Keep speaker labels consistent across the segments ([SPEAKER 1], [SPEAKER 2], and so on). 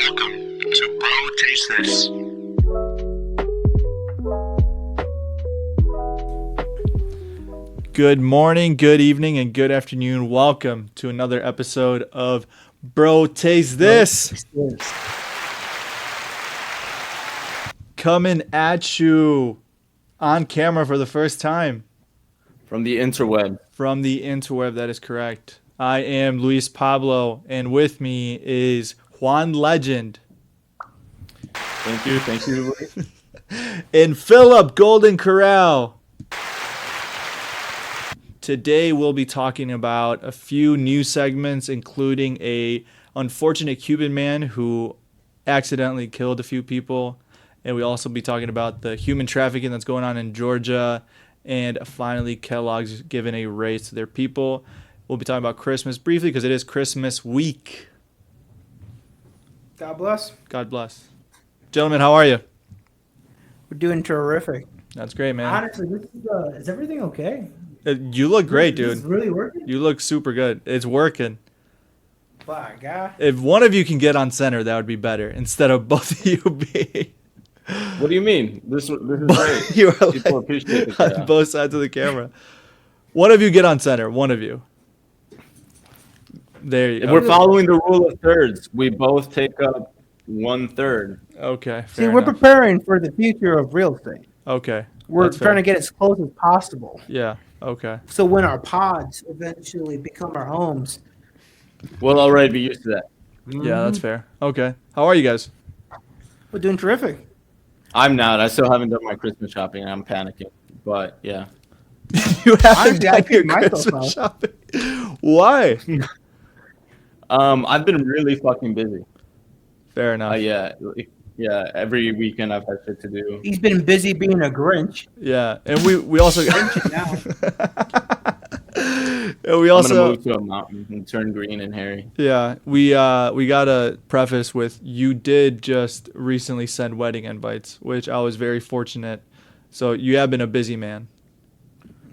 [SPEAKER 1] Welcome to Bro Taste This.
[SPEAKER 2] Good morning, good evening, and good afternoon. Welcome to another episode of Bro Taste This. Coming at you on camera for the first time.
[SPEAKER 3] From the interweb.
[SPEAKER 2] From the interweb, that is correct. I am Luis Pablo, and with me is Juan Legend.
[SPEAKER 3] Thank you.
[SPEAKER 2] And Philip Golden Corral. Today we'll be talking about a few news segments, including a unfortunate Cuban man who accidentally killed a few people, and we'll also be talking about the human trafficking that's going on in Georgia, and finally Kellogg's giving a raise to their people. We'll be talking about Christmas briefly because it is Christmas week.
[SPEAKER 4] God bless.
[SPEAKER 2] God bless. Gentlemen, how are you?
[SPEAKER 4] We're doing terrific.
[SPEAKER 2] That's great, man.
[SPEAKER 4] Honestly, is everything okay?
[SPEAKER 2] You look great, dude.
[SPEAKER 4] Is this really working?
[SPEAKER 2] You look super good. It's working.
[SPEAKER 4] My God.
[SPEAKER 2] If one of you can get on center, that would be better instead of both of you being.
[SPEAKER 3] What do you mean? This is great.
[SPEAKER 2] You are
[SPEAKER 3] People
[SPEAKER 2] like
[SPEAKER 3] appreciate it.
[SPEAKER 2] on both sides of the camera. One of you get on center. One of you. There you go.
[SPEAKER 3] We're following the rule of thirds. We both take up 1/3.
[SPEAKER 2] Okay.
[SPEAKER 4] See, we're preparing for the future of real estate.
[SPEAKER 2] Okay.
[SPEAKER 4] We're
[SPEAKER 2] That's
[SPEAKER 4] trying
[SPEAKER 2] fair.
[SPEAKER 4] to get as close as possible.
[SPEAKER 2] Yeah. Okay.
[SPEAKER 4] So when our pods eventually become our homes.
[SPEAKER 3] We'll already be used to that.
[SPEAKER 2] Yeah, that's fair. Okay. How are you guys?
[SPEAKER 4] We're doing terrific.
[SPEAKER 3] I'm not. I still haven't done my Christmas shopping. I'm panicking. But yeah.
[SPEAKER 2] You haven't
[SPEAKER 4] Honestly, I
[SPEAKER 2] done your
[SPEAKER 4] picked myself
[SPEAKER 2] Christmas shopping. Why?
[SPEAKER 3] I've been really fucking busy.
[SPEAKER 2] Fair enough.
[SPEAKER 3] Yeah. Every weekend I've had shit to do.
[SPEAKER 4] He's been busy being a Grinch.
[SPEAKER 2] Yeah, and we also
[SPEAKER 4] Now.
[SPEAKER 2] and we
[SPEAKER 3] I'm
[SPEAKER 2] also
[SPEAKER 3] gonna move to a mountain and turn green and hairy.
[SPEAKER 2] yeah we gotta preface with you did just recently send wedding invites, which I was very fortunate. So you have been a busy man.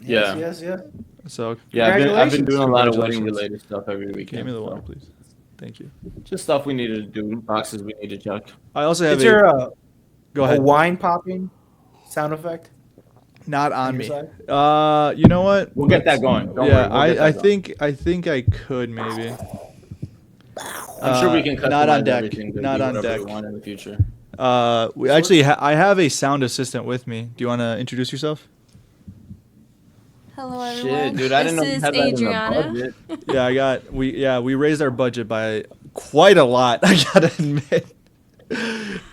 [SPEAKER 3] Yeah.
[SPEAKER 4] Yes.
[SPEAKER 2] So
[SPEAKER 3] Yeah, I've been doing a lot of
[SPEAKER 2] Congratulations.
[SPEAKER 3] wedding related stuff every weekend.
[SPEAKER 2] give me the
[SPEAKER 3] so.
[SPEAKER 2] water, please. Thank you.
[SPEAKER 3] Just stuff we needed to do, boxes we need to check.
[SPEAKER 2] I also have
[SPEAKER 4] Is there
[SPEAKER 2] go
[SPEAKER 4] a
[SPEAKER 2] ahead.
[SPEAKER 4] wine popping sound effect?
[SPEAKER 2] Not on
[SPEAKER 4] your
[SPEAKER 2] me.
[SPEAKER 4] side?
[SPEAKER 2] You know what?
[SPEAKER 3] We'll get that going. Don't
[SPEAKER 2] Yeah,
[SPEAKER 3] worry, we'll get
[SPEAKER 2] I
[SPEAKER 3] that going.
[SPEAKER 2] think I could maybe.
[SPEAKER 3] I'm sure we can customize
[SPEAKER 2] not on deck.
[SPEAKER 3] everything to
[SPEAKER 2] Not
[SPEAKER 3] be
[SPEAKER 2] on
[SPEAKER 3] whatever
[SPEAKER 2] deck.
[SPEAKER 3] we want in the future.
[SPEAKER 2] We actually I have a sound assistant with me. Do you want to introduce yourself?
[SPEAKER 5] Hello, everyone.
[SPEAKER 3] Shit, dude, I didn't know you
[SPEAKER 5] This
[SPEAKER 3] had
[SPEAKER 5] is
[SPEAKER 3] that in
[SPEAKER 5] Adriana.
[SPEAKER 3] the budget.
[SPEAKER 2] Yeah, we raised our budget by quite a lot. I gotta admit,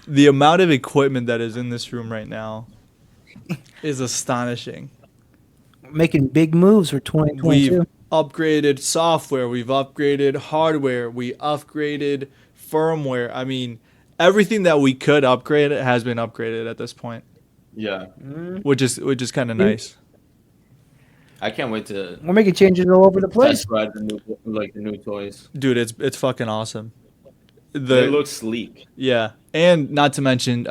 [SPEAKER 2] the amount of equipment that is in this room right now is astonishing.
[SPEAKER 4] Making big moves for 2022.
[SPEAKER 2] We've upgraded software, we've upgraded hardware, we upgraded firmware. I mean, everything that we could upgrade has been upgraded at this point,
[SPEAKER 3] Yeah,
[SPEAKER 2] which is kind of nice.
[SPEAKER 3] I can't wait to
[SPEAKER 4] We're making changes all over the place.
[SPEAKER 3] test ride the new toys.
[SPEAKER 2] Dude, it's fucking awesome.
[SPEAKER 3] They look sleek.
[SPEAKER 2] Yeah, and not to mention,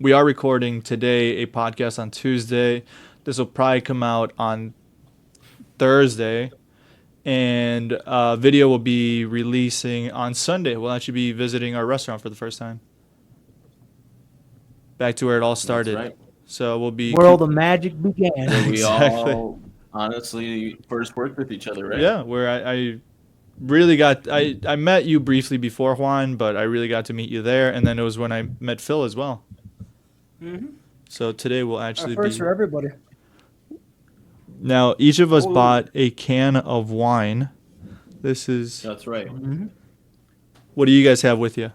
[SPEAKER 2] we are recording today a podcast on Tuesday. This will probably come out on Thursday, and video will be releasing on Sunday. We'll actually be visiting our restaurant for the first time. Back to where it all started.
[SPEAKER 3] That's right.
[SPEAKER 2] So we'll be
[SPEAKER 4] Where all the magic began.
[SPEAKER 3] We
[SPEAKER 2] Exactly.
[SPEAKER 3] all honestly first worked with each other, right?
[SPEAKER 2] Yeah, where I really got I met you briefly before, Juan, but I really got to meet you there, and then it was when I met Phil as well.
[SPEAKER 4] Mm-hmm.
[SPEAKER 2] So today will actually
[SPEAKER 4] First
[SPEAKER 2] be
[SPEAKER 4] for everybody.
[SPEAKER 2] now each of us
[SPEAKER 4] Oh.
[SPEAKER 2] bought a can of wine. This is
[SPEAKER 3] That's right.
[SPEAKER 2] what do you guys have with you?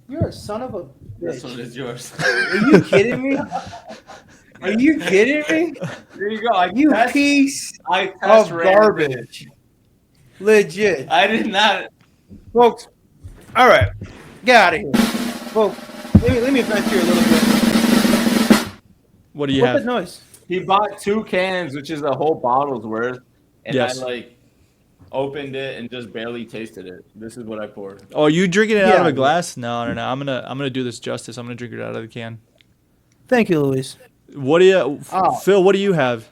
[SPEAKER 4] You're a son of a
[SPEAKER 3] This one
[SPEAKER 4] bitch.
[SPEAKER 3] is yours.
[SPEAKER 4] Are you kidding me? Are you kidding me?
[SPEAKER 3] There you go.
[SPEAKER 4] You piece
[SPEAKER 3] I
[SPEAKER 4] of
[SPEAKER 3] test ran
[SPEAKER 4] garbage. Legit.
[SPEAKER 3] I did not.
[SPEAKER 4] Folks, all right. Get out of here. Folks, let me vent here a little bit.
[SPEAKER 2] What do you
[SPEAKER 4] What's
[SPEAKER 2] have?
[SPEAKER 4] that noise?
[SPEAKER 3] He bought 2 cans, which is a whole bottle's worth, and
[SPEAKER 2] Yes.
[SPEAKER 3] I opened it and just barely tasted it. This is what I poured.
[SPEAKER 2] Oh, are you drinking it out of
[SPEAKER 4] Yeah.
[SPEAKER 2] a glass? No. I'm gonna do this justice. I'm gonna drink it out of the can.
[SPEAKER 4] Thank you, Luis.
[SPEAKER 2] What do you,
[SPEAKER 4] Oh.
[SPEAKER 2] Phil? What do you have?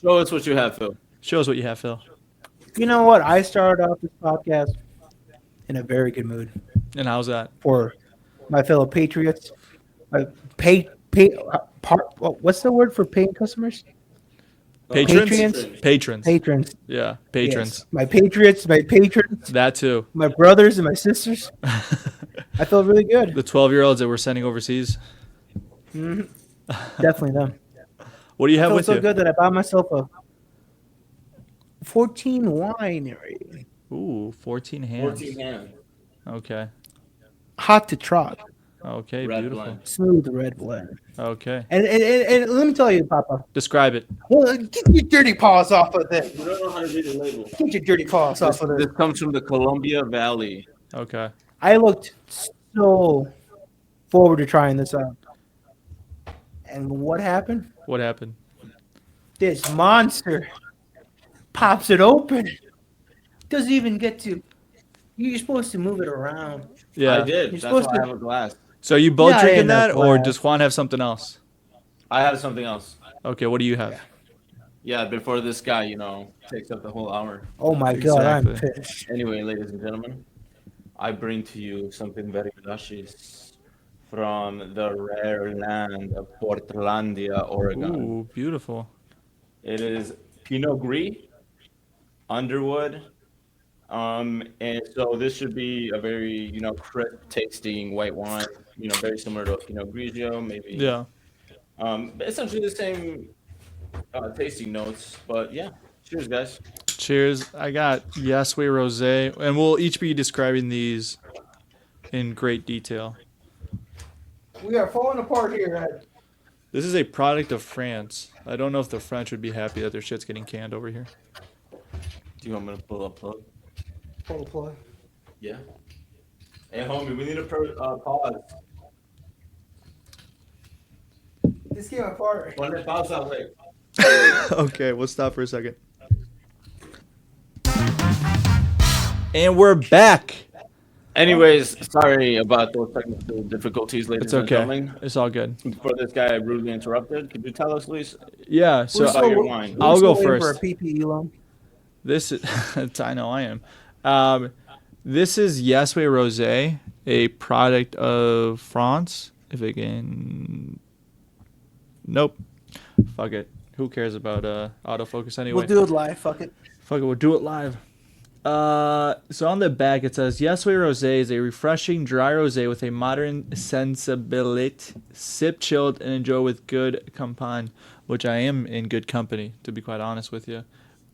[SPEAKER 3] Show us what you have, Phil.
[SPEAKER 2] Show us what you have, Phil.
[SPEAKER 4] You know what? I started off this podcast in a very good mood.
[SPEAKER 2] And how's that?
[SPEAKER 4] for my fellow patriots. What's the word for paying customers?
[SPEAKER 2] Patrons?
[SPEAKER 4] Patrons?
[SPEAKER 2] Patrons.
[SPEAKER 4] Patrons.
[SPEAKER 2] Yeah,
[SPEAKER 4] Yes.
[SPEAKER 2] patrons.
[SPEAKER 4] My patriots, my patrons,
[SPEAKER 2] That too.
[SPEAKER 4] my brothers and my sisters. I felt really good.
[SPEAKER 2] The 12-year-olds that we're sending overseas.
[SPEAKER 4] Mhm. Definitely them.
[SPEAKER 2] What do you
[SPEAKER 4] I
[SPEAKER 2] have
[SPEAKER 4] felt
[SPEAKER 2] with
[SPEAKER 4] so
[SPEAKER 2] you?
[SPEAKER 4] good that I bought myself a 14 winery.
[SPEAKER 2] Ooh, 14 hands.
[SPEAKER 3] 14 hands.
[SPEAKER 2] Okay.
[SPEAKER 4] Hot to trot.
[SPEAKER 2] Okay,
[SPEAKER 3] Red
[SPEAKER 2] beautiful.
[SPEAKER 3] blend.
[SPEAKER 4] Smooth red blend.
[SPEAKER 2] Okay.
[SPEAKER 4] And let me tell you, Papa.
[SPEAKER 2] Describe it.
[SPEAKER 4] Well, get your dirty paws off of this.
[SPEAKER 3] You don't know how to read the label.
[SPEAKER 4] Get your dirty paws off of this.
[SPEAKER 3] This comes from the Columbia Valley.
[SPEAKER 2] Okay.
[SPEAKER 4] I looked so forward to trying this out. And what happened?
[SPEAKER 2] What happened?
[SPEAKER 4] This monster pops it open. Doesn't even get to. You're supposed to move it around.
[SPEAKER 2] Yeah.
[SPEAKER 3] I did.
[SPEAKER 4] You're
[SPEAKER 3] That's why
[SPEAKER 4] supposed
[SPEAKER 3] I
[SPEAKER 4] to-
[SPEAKER 3] have a glass.
[SPEAKER 2] So are you both
[SPEAKER 4] Yeah, I
[SPEAKER 2] drinking
[SPEAKER 4] ain't no
[SPEAKER 2] that, or
[SPEAKER 4] glass.
[SPEAKER 2] does Juan have something else?
[SPEAKER 3] I have something else.
[SPEAKER 2] Okay, what do you have?
[SPEAKER 3] Yeah, before this guy, takes up the whole hour.
[SPEAKER 4] Oh my God, I'm
[SPEAKER 2] Exactly.
[SPEAKER 4] pissed.
[SPEAKER 3] Anyway, ladies and gentlemen, I bring to you something very luscious from the rare land of Portlandia, Oregon.
[SPEAKER 2] Ooh, beautiful.
[SPEAKER 3] It is Pinot Gris, Underwood, and so this should be a very, crisp tasting white wine, very similar to Pinot Grigio, maybe.
[SPEAKER 2] Yeah.
[SPEAKER 3] Essentially the same tasting notes, but yeah. Cheers, guys.
[SPEAKER 2] Cheers. I got Yaswe Rosé, and we'll each be describing these in great detail.
[SPEAKER 4] We are falling apart here, Ed.
[SPEAKER 2] This is a product of France. I don't know if the French would be happy that their shit's getting canned over here.
[SPEAKER 3] Do you want me to pull up plug?
[SPEAKER 4] Pull the plug.
[SPEAKER 3] Yeah. Hey, homie, we need a pause.
[SPEAKER 4] This came apart.
[SPEAKER 3] Ponle pausa, güey.
[SPEAKER 2] Okay, we'll stop for a second. And we're back.
[SPEAKER 3] Anyways, sorry about those technical difficulties, ladies
[SPEAKER 2] It's
[SPEAKER 3] and
[SPEAKER 2] okay.
[SPEAKER 3] gentlemen.
[SPEAKER 2] It's all good.
[SPEAKER 3] Before this guy rudely interrupted, could you tell us, please?
[SPEAKER 2] Yeah, so
[SPEAKER 3] About your wine.
[SPEAKER 2] I'll go
[SPEAKER 4] For a
[SPEAKER 2] first.
[SPEAKER 4] PPE loan.
[SPEAKER 2] This is I know I am. This is Yaswe Rosé, a product of France. If it can, nope. Fuck it. Who cares about autofocus anyway?
[SPEAKER 4] We'll do it live. Fuck it.
[SPEAKER 2] Fuck it, we'll do it live. So on the back it says Yaswe Rosé is a refreshing dry rosé with a modern sensibility. Sip chilled and enjoy with good compagnie, which I am in good company, to be quite honest with you.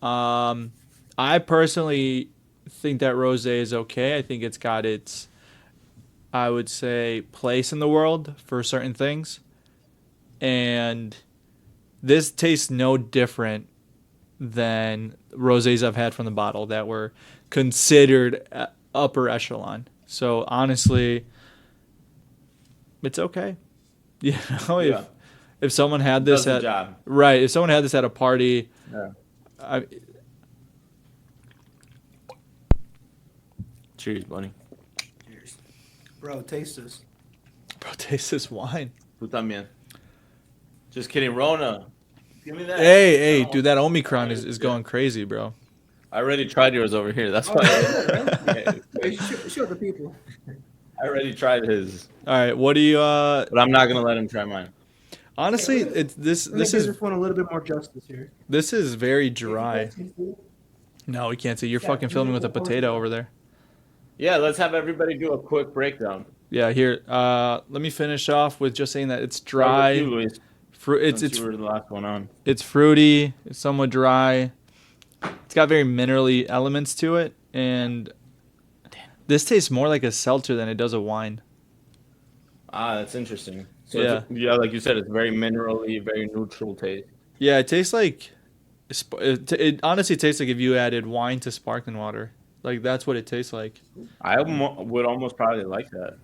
[SPEAKER 2] I personally think that rosé is okay. I think it's got its, I would say, place in the world for certain things. And this tastes no different than rosés I've had from the bottle that were considered upper echelon. So honestly, it's okay. You know,
[SPEAKER 3] Yeah.
[SPEAKER 2] if someone had this
[SPEAKER 3] Does the
[SPEAKER 2] at
[SPEAKER 3] job.
[SPEAKER 2] right, if someone had this at a party,
[SPEAKER 3] Yeah. Cheers, buddy.
[SPEAKER 4] Cheers. Bro, taste this.
[SPEAKER 2] bro, taste this wine.
[SPEAKER 3] Tú también. Just kidding, Rona. Give me that.
[SPEAKER 2] Hey, dude, that Omicron is going crazy, bro.
[SPEAKER 3] I already tried yours over here. That's why.
[SPEAKER 4] Hey, show the people.
[SPEAKER 3] I already tried his,
[SPEAKER 2] All right, what do you?
[SPEAKER 3] but I'm not gonna let him try mine.
[SPEAKER 2] Honestly, it's this.
[SPEAKER 4] Let me
[SPEAKER 2] This
[SPEAKER 4] give
[SPEAKER 2] is
[SPEAKER 4] this one a little bit more justice here.
[SPEAKER 2] this is very dry. No, we can't see. You're fucking filming with a potato over there.
[SPEAKER 3] Yeah, let's have everybody do a quick breakdown.
[SPEAKER 2] Yeah, here. Let me finish off with just saying that it's
[SPEAKER 3] Start with
[SPEAKER 2] dry.
[SPEAKER 3] you, Luis,
[SPEAKER 2] It's
[SPEAKER 3] since you were the last one on.
[SPEAKER 2] it's fruity. It's somewhat dry. It's got very minerally elements to it, and this tastes more like a seltzer than it does a wine.
[SPEAKER 3] Ah, that's interesting. So
[SPEAKER 2] Yeah.
[SPEAKER 3] yeah, like you said, it's very minerally, very neutral taste.
[SPEAKER 2] Yeah, it tastes like. It honestly tastes like if you added wine to sparkling water. Like that's what it tastes like.
[SPEAKER 3] I would almost probably like that.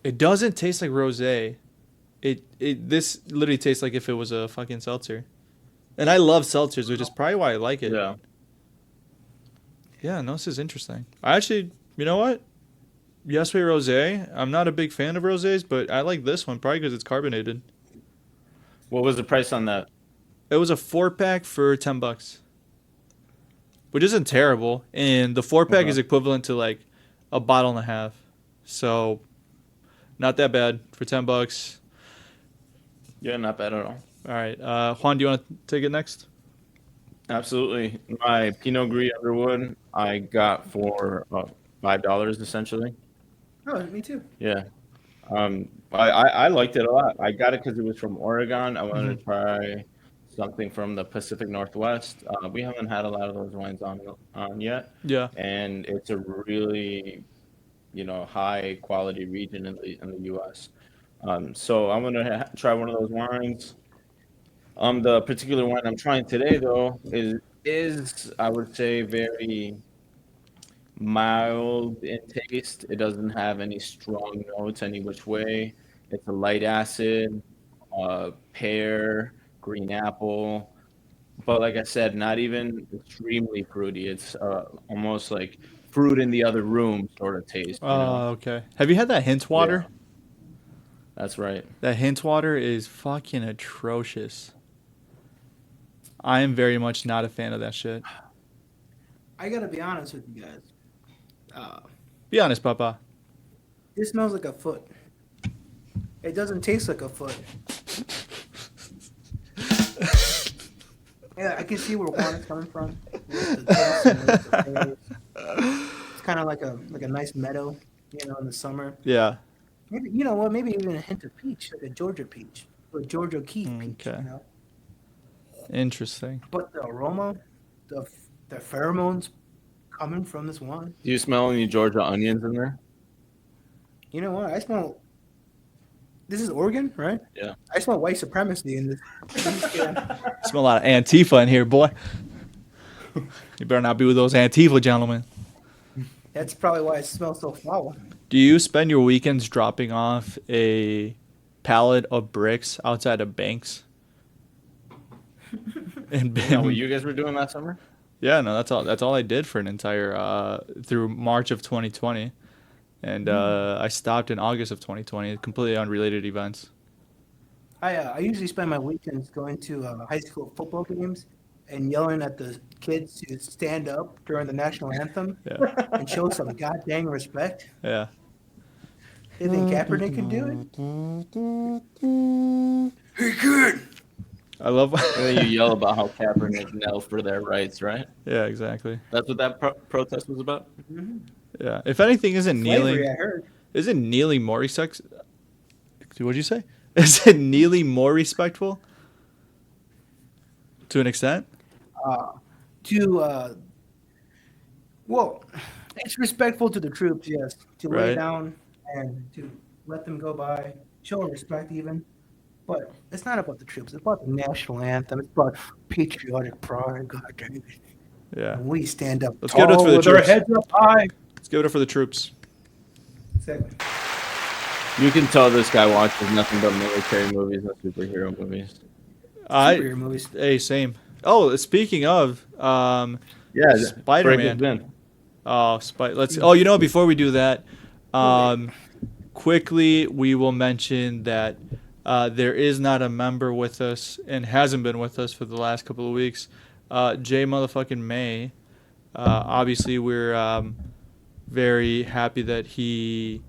[SPEAKER 2] It doesn't taste like rosé. This literally tastes like if it was a fucking seltzer. And I love seltzers, which is probably why I like it.
[SPEAKER 3] Yeah.
[SPEAKER 2] Yeah, no, this is interesting. I actually, you know what? Yaswe Rosé. I'm not a big fan of rosés, but I like this one probably because it's carbonated.
[SPEAKER 3] What was the price on that?
[SPEAKER 2] It was a 4-pack for $10, which isn't terrible. And the 4-pack
[SPEAKER 3] Okay.
[SPEAKER 2] is equivalent to like a bottle and a half. So not that bad for $10.
[SPEAKER 3] Yeah, not bad at all.
[SPEAKER 2] All right, Juan, do you want to take it next?
[SPEAKER 3] Absolutely. My Pinot Gris Underwood I got for $5 essentially.
[SPEAKER 4] Oh, me too.
[SPEAKER 3] Yeah. I liked it a lot. I got it because it was from Oregon. I wanted to try something from the Pacific Northwest. We haven't had a lot of those wines on yet,
[SPEAKER 2] Yeah.
[SPEAKER 3] and it's a really, high quality region in the U.S. So I'm gonna try one of those wines. The particular wine I'm trying today though is I would say very mild in taste. It doesn't have any strong notes any which way. It's a light acid, pear, green apple, but like I said, not even extremely fruity. It's almost like fruit in the other room sort of taste.
[SPEAKER 2] Okay. Have you had that hint water?
[SPEAKER 3] Yeah, that's right.
[SPEAKER 2] That hint water is fucking atrocious. I am very much not a fan of that shit.
[SPEAKER 4] I gotta be honest with you guys.
[SPEAKER 2] Be honest, Papa.
[SPEAKER 4] This smells like a foot. It doesn't taste like a foot. Yeah, I can see where Juan is coming from. With the taste and the flavors. It's kind of like a nice meadow, in the summer.
[SPEAKER 2] Yeah.
[SPEAKER 4] Maybe you know what? Maybe even a hint of peach, like a Georgia peach or Georgia O'Keeffe peach.
[SPEAKER 2] Okay. Interesting.
[SPEAKER 4] But the aroma, the pheromones coming from this wine.
[SPEAKER 3] Do you smell any Georgia onions in there?
[SPEAKER 4] You know what? I smell. This is Oregon, right?
[SPEAKER 3] Yeah.
[SPEAKER 4] I smell white supremacy in this. Yeah.
[SPEAKER 2] Smell a lot of Antifa in here, boy. You better not be with those Antifa gentlemen.
[SPEAKER 4] That's probably why it smells so foul.
[SPEAKER 2] Do you spend your weekends dropping off a pallet of bricks outside of banks?
[SPEAKER 3] Is that what you guys were doing last summer?
[SPEAKER 2] Yeah, no, that's all I did for an entire through March of 2020, and I stopped in August of 2020. Completely unrelated events.
[SPEAKER 4] I usually spend my weekends going to high school football games and yelling at the kids to stand up during the national anthem and show some goddamn respect.
[SPEAKER 2] Yeah.
[SPEAKER 4] You think Kaepernick can do it? He could.
[SPEAKER 2] I love.
[SPEAKER 3] And then you yell about how Kaepernick knelt for their rights, right?
[SPEAKER 2] Yeah, exactly.
[SPEAKER 3] That's what that protest was about?
[SPEAKER 4] Mm-hmm.
[SPEAKER 2] Yeah. If anything, isn't
[SPEAKER 4] Slavery,
[SPEAKER 2] kneeling?
[SPEAKER 4] I heard.
[SPEAKER 2] Isn't kneeling more What'd you say? Is it kneeling more respectful? To an extent.
[SPEAKER 4] Well, it's respectful to the troops, yes. To lay
[SPEAKER 2] Right.
[SPEAKER 4] down and to let them go by, show respect even. But it's not about the troops. It's about the national anthem. It's about patriotic pride. God dang it.
[SPEAKER 2] Yeah.
[SPEAKER 4] And we stand up
[SPEAKER 2] Let's
[SPEAKER 4] tall
[SPEAKER 2] give it up for the
[SPEAKER 4] with our
[SPEAKER 2] troops.
[SPEAKER 4] heads up high.
[SPEAKER 2] Let's give it up for the troops.
[SPEAKER 4] Exactly.
[SPEAKER 3] You can tell this guy watches nothing but military movies and superhero movies.
[SPEAKER 4] Superhero movies.
[SPEAKER 2] Hey, same. Oh, speaking of,
[SPEAKER 3] Yeah,
[SPEAKER 2] Spider-Man.
[SPEAKER 3] break it in.
[SPEAKER 2] Let's. Oh, you know, before we do that, quickly we will mention that there is not a member with us and hasn't been with us for the last couple of weeks. Jay motherfucking May. Obviously, we're very happy that he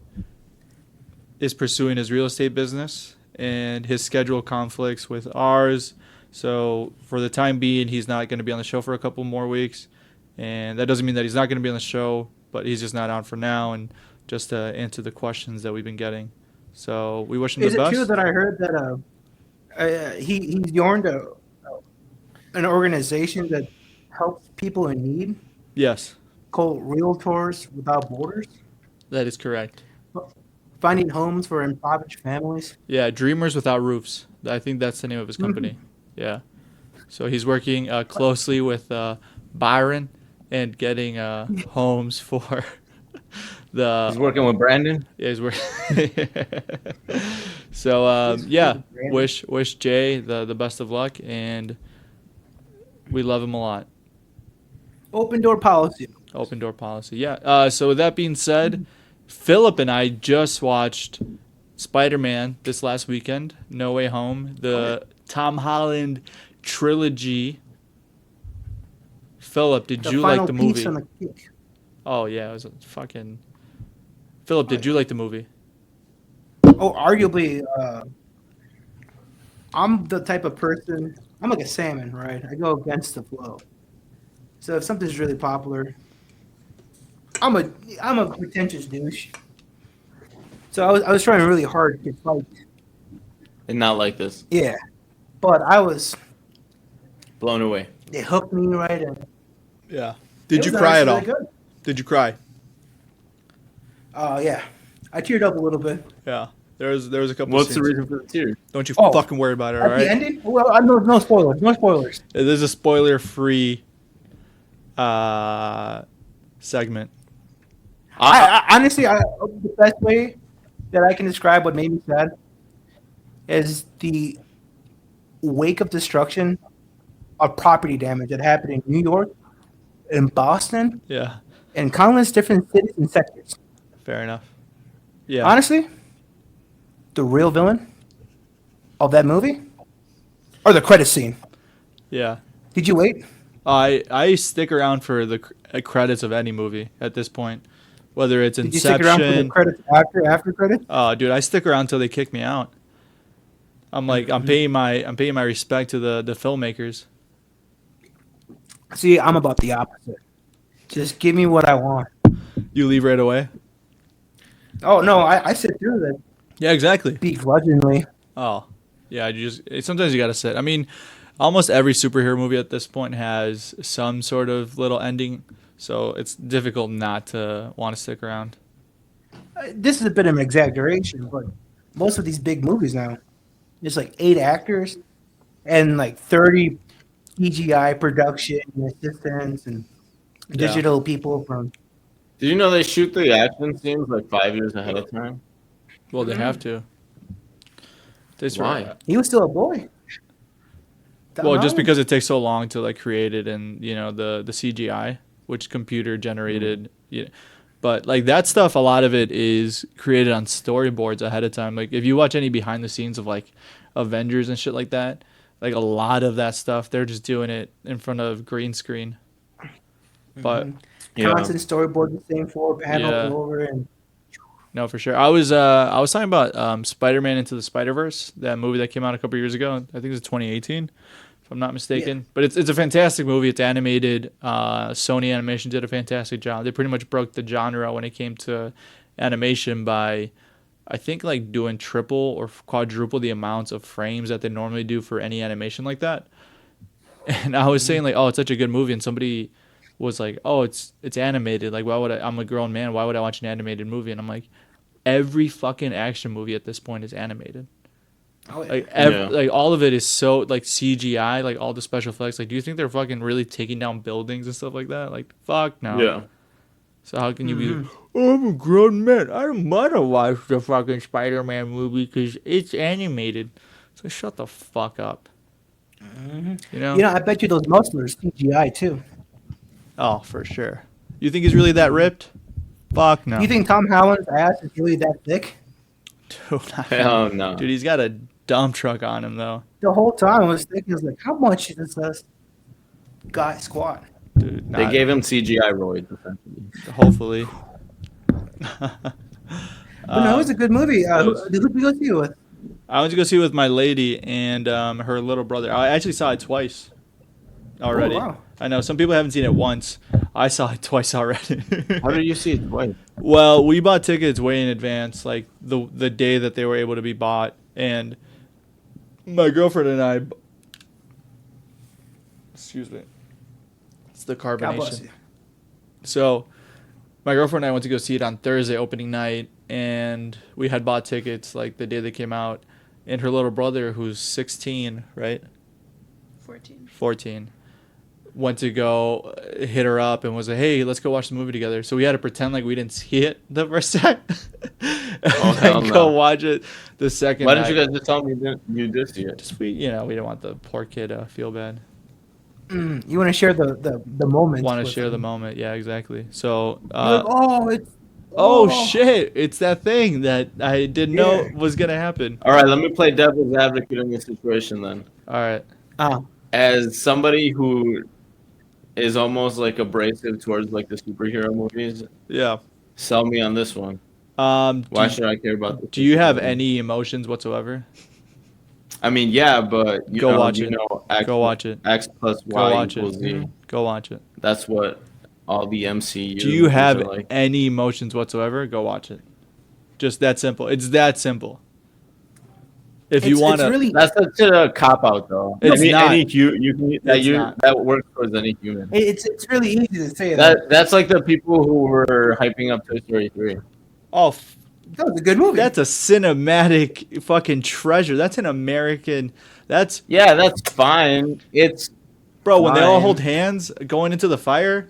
[SPEAKER 2] is pursuing his real estate business, and his schedule conflicts with ours. So for the time being, he's not going to be on the show for a couple more weeks. And that doesn't mean that he's not going to be on the show, but he's just not on for now, and just to answer the questions that we've been getting. So we wish him
[SPEAKER 4] Is
[SPEAKER 2] the
[SPEAKER 4] it
[SPEAKER 2] best.
[SPEAKER 4] true that I heard that he joined an organization that helps people in need
[SPEAKER 2] Yes,
[SPEAKER 4] called Realtors Without Borders?
[SPEAKER 2] that is correct.
[SPEAKER 4] Finding homes for impoverished families.
[SPEAKER 2] Yeah, Dreamers Without Roofs. I think that's the name of his company. Yeah. So he's working closely with Byron and getting homes for the.
[SPEAKER 3] He's working with Brandon.
[SPEAKER 2] Yeah, he's working. So yeah, wish Jay the best of luck, and we love him a lot.
[SPEAKER 4] Open door policy.
[SPEAKER 2] Open door policy. Yeah. So with that being said, Philip and I just watched Spider-Man this last weekend. No Way Home, the Tom Holland trilogy. Philip, did you like the movie?
[SPEAKER 4] Piece on the cake.
[SPEAKER 2] Oh yeah, it was fucking Philip, did you like the movie?
[SPEAKER 4] Oh, arguably, I'm the type of person. I'm like a salmon, right? I go against the flow. So if something's really popular, I'm a pretentious douche. So I was trying really hard to fight.
[SPEAKER 3] And not like this.
[SPEAKER 4] Yeah, but I was.
[SPEAKER 3] Blown away.
[SPEAKER 4] They hooked me right in.
[SPEAKER 2] Yeah.
[SPEAKER 4] It
[SPEAKER 2] Did you
[SPEAKER 4] was
[SPEAKER 2] cry at
[SPEAKER 4] honestly
[SPEAKER 2] all?
[SPEAKER 4] really good.
[SPEAKER 2] Did you cry?
[SPEAKER 4] Yeah, I teared up a little bit.
[SPEAKER 2] Yeah. There was a couple.
[SPEAKER 3] What's the
[SPEAKER 2] scenes.
[SPEAKER 3] reason for the tears?
[SPEAKER 2] Don't you
[SPEAKER 4] Oh,
[SPEAKER 2] fucking worry about it, all
[SPEAKER 4] At
[SPEAKER 2] right?
[SPEAKER 4] the ending, well, no spoilers. No spoilers.
[SPEAKER 2] It is a spoiler-free segment.
[SPEAKER 4] I honestly, the best way that I can describe what made me sad is the wake of destruction of property damage that happened in New York, in Boston,
[SPEAKER 2] Yeah.
[SPEAKER 4] and countless different cities and sectors.
[SPEAKER 2] Fair enough. Yeah.
[SPEAKER 4] Honestly, the real villain of that movie, or the credit scene.
[SPEAKER 2] Yeah.
[SPEAKER 4] Did you wait?
[SPEAKER 2] I stick around for the credits of any movie at this point, whether it's
[SPEAKER 4] Did you stick around for the
[SPEAKER 2] Inception.
[SPEAKER 4] credits after credits?
[SPEAKER 2] Oh, dude, I stick around until they kick me out. I'm like, I'm paying my respect to the filmmakers.
[SPEAKER 4] See, I'm about the opposite. Just give me what I want.
[SPEAKER 2] You leave right away.
[SPEAKER 4] Oh no, I sit through that
[SPEAKER 2] Yeah, exactly.
[SPEAKER 4] begrudgingly.
[SPEAKER 2] Oh, yeah. Sometimes you gotta sit. I mean, almost every superhero movie at this point has some sort of little ending, so it's difficult not to want to stick around.
[SPEAKER 4] This is a bit of an exaggeration, but most of these big movies now, there's like 8 actors and like 30 CGI production assistants and digital people from.
[SPEAKER 3] Did you know they shoot the action scenes like 5 years ahead of time?
[SPEAKER 2] Well, they have to.
[SPEAKER 3] Why?
[SPEAKER 4] He was still a boy.
[SPEAKER 2] Well, just because it takes so long to like create it, and the CGI, which computer generated. Yeah, but like that stuff, a lot of it is created on storyboards ahead of time. Like if you watch any behind the scenes of like Avengers and shit like that, like a lot of that stuff, they're just doing it in front of green screen. But
[SPEAKER 4] constant storyboard, the same floor panel over, and
[SPEAKER 2] no, for sure. I was talking about Spider-Man Into the Spider-Verse, that movie that came out a couple years ago. I think it was 2018, if I'm not mistaken.
[SPEAKER 4] Yeah.
[SPEAKER 2] But it's a fantastic movie. It's animated. Sony Animation did a fantastic job. They pretty much broke the genre when it came to animation by, I think, like doing triple or quadruple the amounts of frames that they normally do for any animation like that. And I was saying like, oh, it's such a good movie, and somebody was like, oh, it's animated. Like, why would I'm a grown man. Why would I watch an animated movie? And I'm like, every fucking action movie at this point is animated.
[SPEAKER 4] oh, yeah.
[SPEAKER 2] Like all of it is so like CGI, like all the special effects. Like, do you think they're fucking really taking down buildings and stuff like that? Like, fuck no.
[SPEAKER 3] Yeah.
[SPEAKER 2] So how can you be? Oh, I'm a grown man. I don't want to watch the fucking Spider-Man movie because it's animated. So shut the fuck up. You know?
[SPEAKER 4] I bet you those muscles are CGI too.
[SPEAKER 2] Oh, for sure. You think he's really that ripped? Fuck no.
[SPEAKER 4] You think Tom Holland's ass is really that thick?
[SPEAKER 2] Dude,
[SPEAKER 3] Hell no.
[SPEAKER 2] Dude, he's got a dump truck on him though.
[SPEAKER 4] The whole time I was thinking, like, how much does this guy squat?
[SPEAKER 2] Dude,
[SPEAKER 3] They gave him CGI roids, essentially.
[SPEAKER 2] hopefully.
[SPEAKER 4] But no, it was a good movie. Who did we go see it with?
[SPEAKER 2] I went to go see it with my lady and her little brother. I actually saw it twice already.
[SPEAKER 4] Oh, wow.
[SPEAKER 2] I know some people haven't seen it once. I saw it twice already.
[SPEAKER 3] How did you see it? Wait.
[SPEAKER 2] Well, we bought tickets way in advance, like the day that they were able to be bought, and my girlfriend and I. Excuse me. It's the
[SPEAKER 4] God bless
[SPEAKER 2] carbonation.
[SPEAKER 4] you.
[SPEAKER 2] So, my girlfriend and I went to go see it on Thursday opening night, and we had bought tickets like the day they came out. And her little brother, who's 16, right? 14. Went to go hit her up and was like, hey, let's go watch the movie together. So we had to pretend like we didn't see it the first time.
[SPEAKER 3] hell
[SPEAKER 2] and
[SPEAKER 3] no.
[SPEAKER 2] go watch it the second
[SPEAKER 3] Why
[SPEAKER 2] night.
[SPEAKER 3] didn't you guys just tell me you did see it?
[SPEAKER 2] Just we didn't want the poor kid to feel bad.
[SPEAKER 4] You want to share the moment?
[SPEAKER 2] Want to share the moment. Yeah, exactly. So,
[SPEAKER 4] You're like, it's.
[SPEAKER 2] oh shit, it's that thing that I didn't know
[SPEAKER 4] Yeah.
[SPEAKER 2] was going to happen.
[SPEAKER 3] All right, let me play devil's advocate in this situation then.
[SPEAKER 2] All right.
[SPEAKER 3] As somebody who is almost like abrasive towards like the superhero movies,
[SPEAKER 2] Yeah.
[SPEAKER 3] sell me on this one. Why should I care about this?
[SPEAKER 2] Do you have any emotions whatsoever?
[SPEAKER 3] I mean, yeah, but
[SPEAKER 2] Go watch it.
[SPEAKER 3] X,
[SPEAKER 2] Go watch it.
[SPEAKER 3] X plus
[SPEAKER 2] Go
[SPEAKER 3] Y
[SPEAKER 2] watch
[SPEAKER 3] equals
[SPEAKER 2] it.
[SPEAKER 3] Z.
[SPEAKER 2] Go watch it.
[SPEAKER 3] That's what all the MCU.
[SPEAKER 2] Do you
[SPEAKER 3] movies
[SPEAKER 2] have
[SPEAKER 3] are like.
[SPEAKER 2] any emotions whatsoever? Go watch it. Just that simple. It's that simple. If you want to,
[SPEAKER 4] really,
[SPEAKER 3] That's such a cop out, though.
[SPEAKER 2] It's not.
[SPEAKER 3] That works towards any human.
[SPEAKER 4] it's really easy to say that.
[SPEAKER 3] That's like the people who were hyping up Toy Story 3.
[SPEAKER 2] oh,
[SPEAKER 4] That was a good movie.
[SPEAKER 2] that's a cinematic fucking treasure. That's an American. That's
[SPEAKER 3] Yeah, that's fine. It's
[SPEAKER 2] bro. When they all
[SPEAKER 3] fine.
[SPEAKER 2] hold hands going into the fire.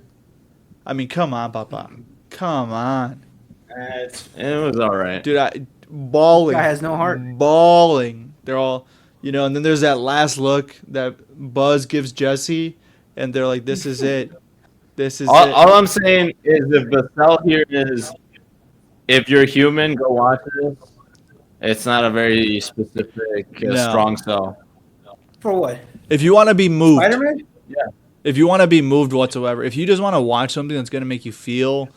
[SPEAKER 2] I mean, come on, Papa. Come on,
[SPEAKER 3] it was all right.
[SPEAKER 2] dude. Bawling.
[SPEAKER 4] Guy has no heart.
[SPEAKER 2] Bawling. They're all, and then there's that last look that Buzz gives Jesse, and they're like, "This is it. This is it."
[SPEAKER 3] All I'm saying is, if the sell here is, if you're human, go watch this. It's not a very specific, strong sell.
[SPEAKER 4] For what?
[SPEAKER 2] If you want to be moved,
[SPEAKER 4] Spider-Man?
[SPEAKER 2] if you want to be moved whatsoever, if you just want to watch something that's gonna make you feel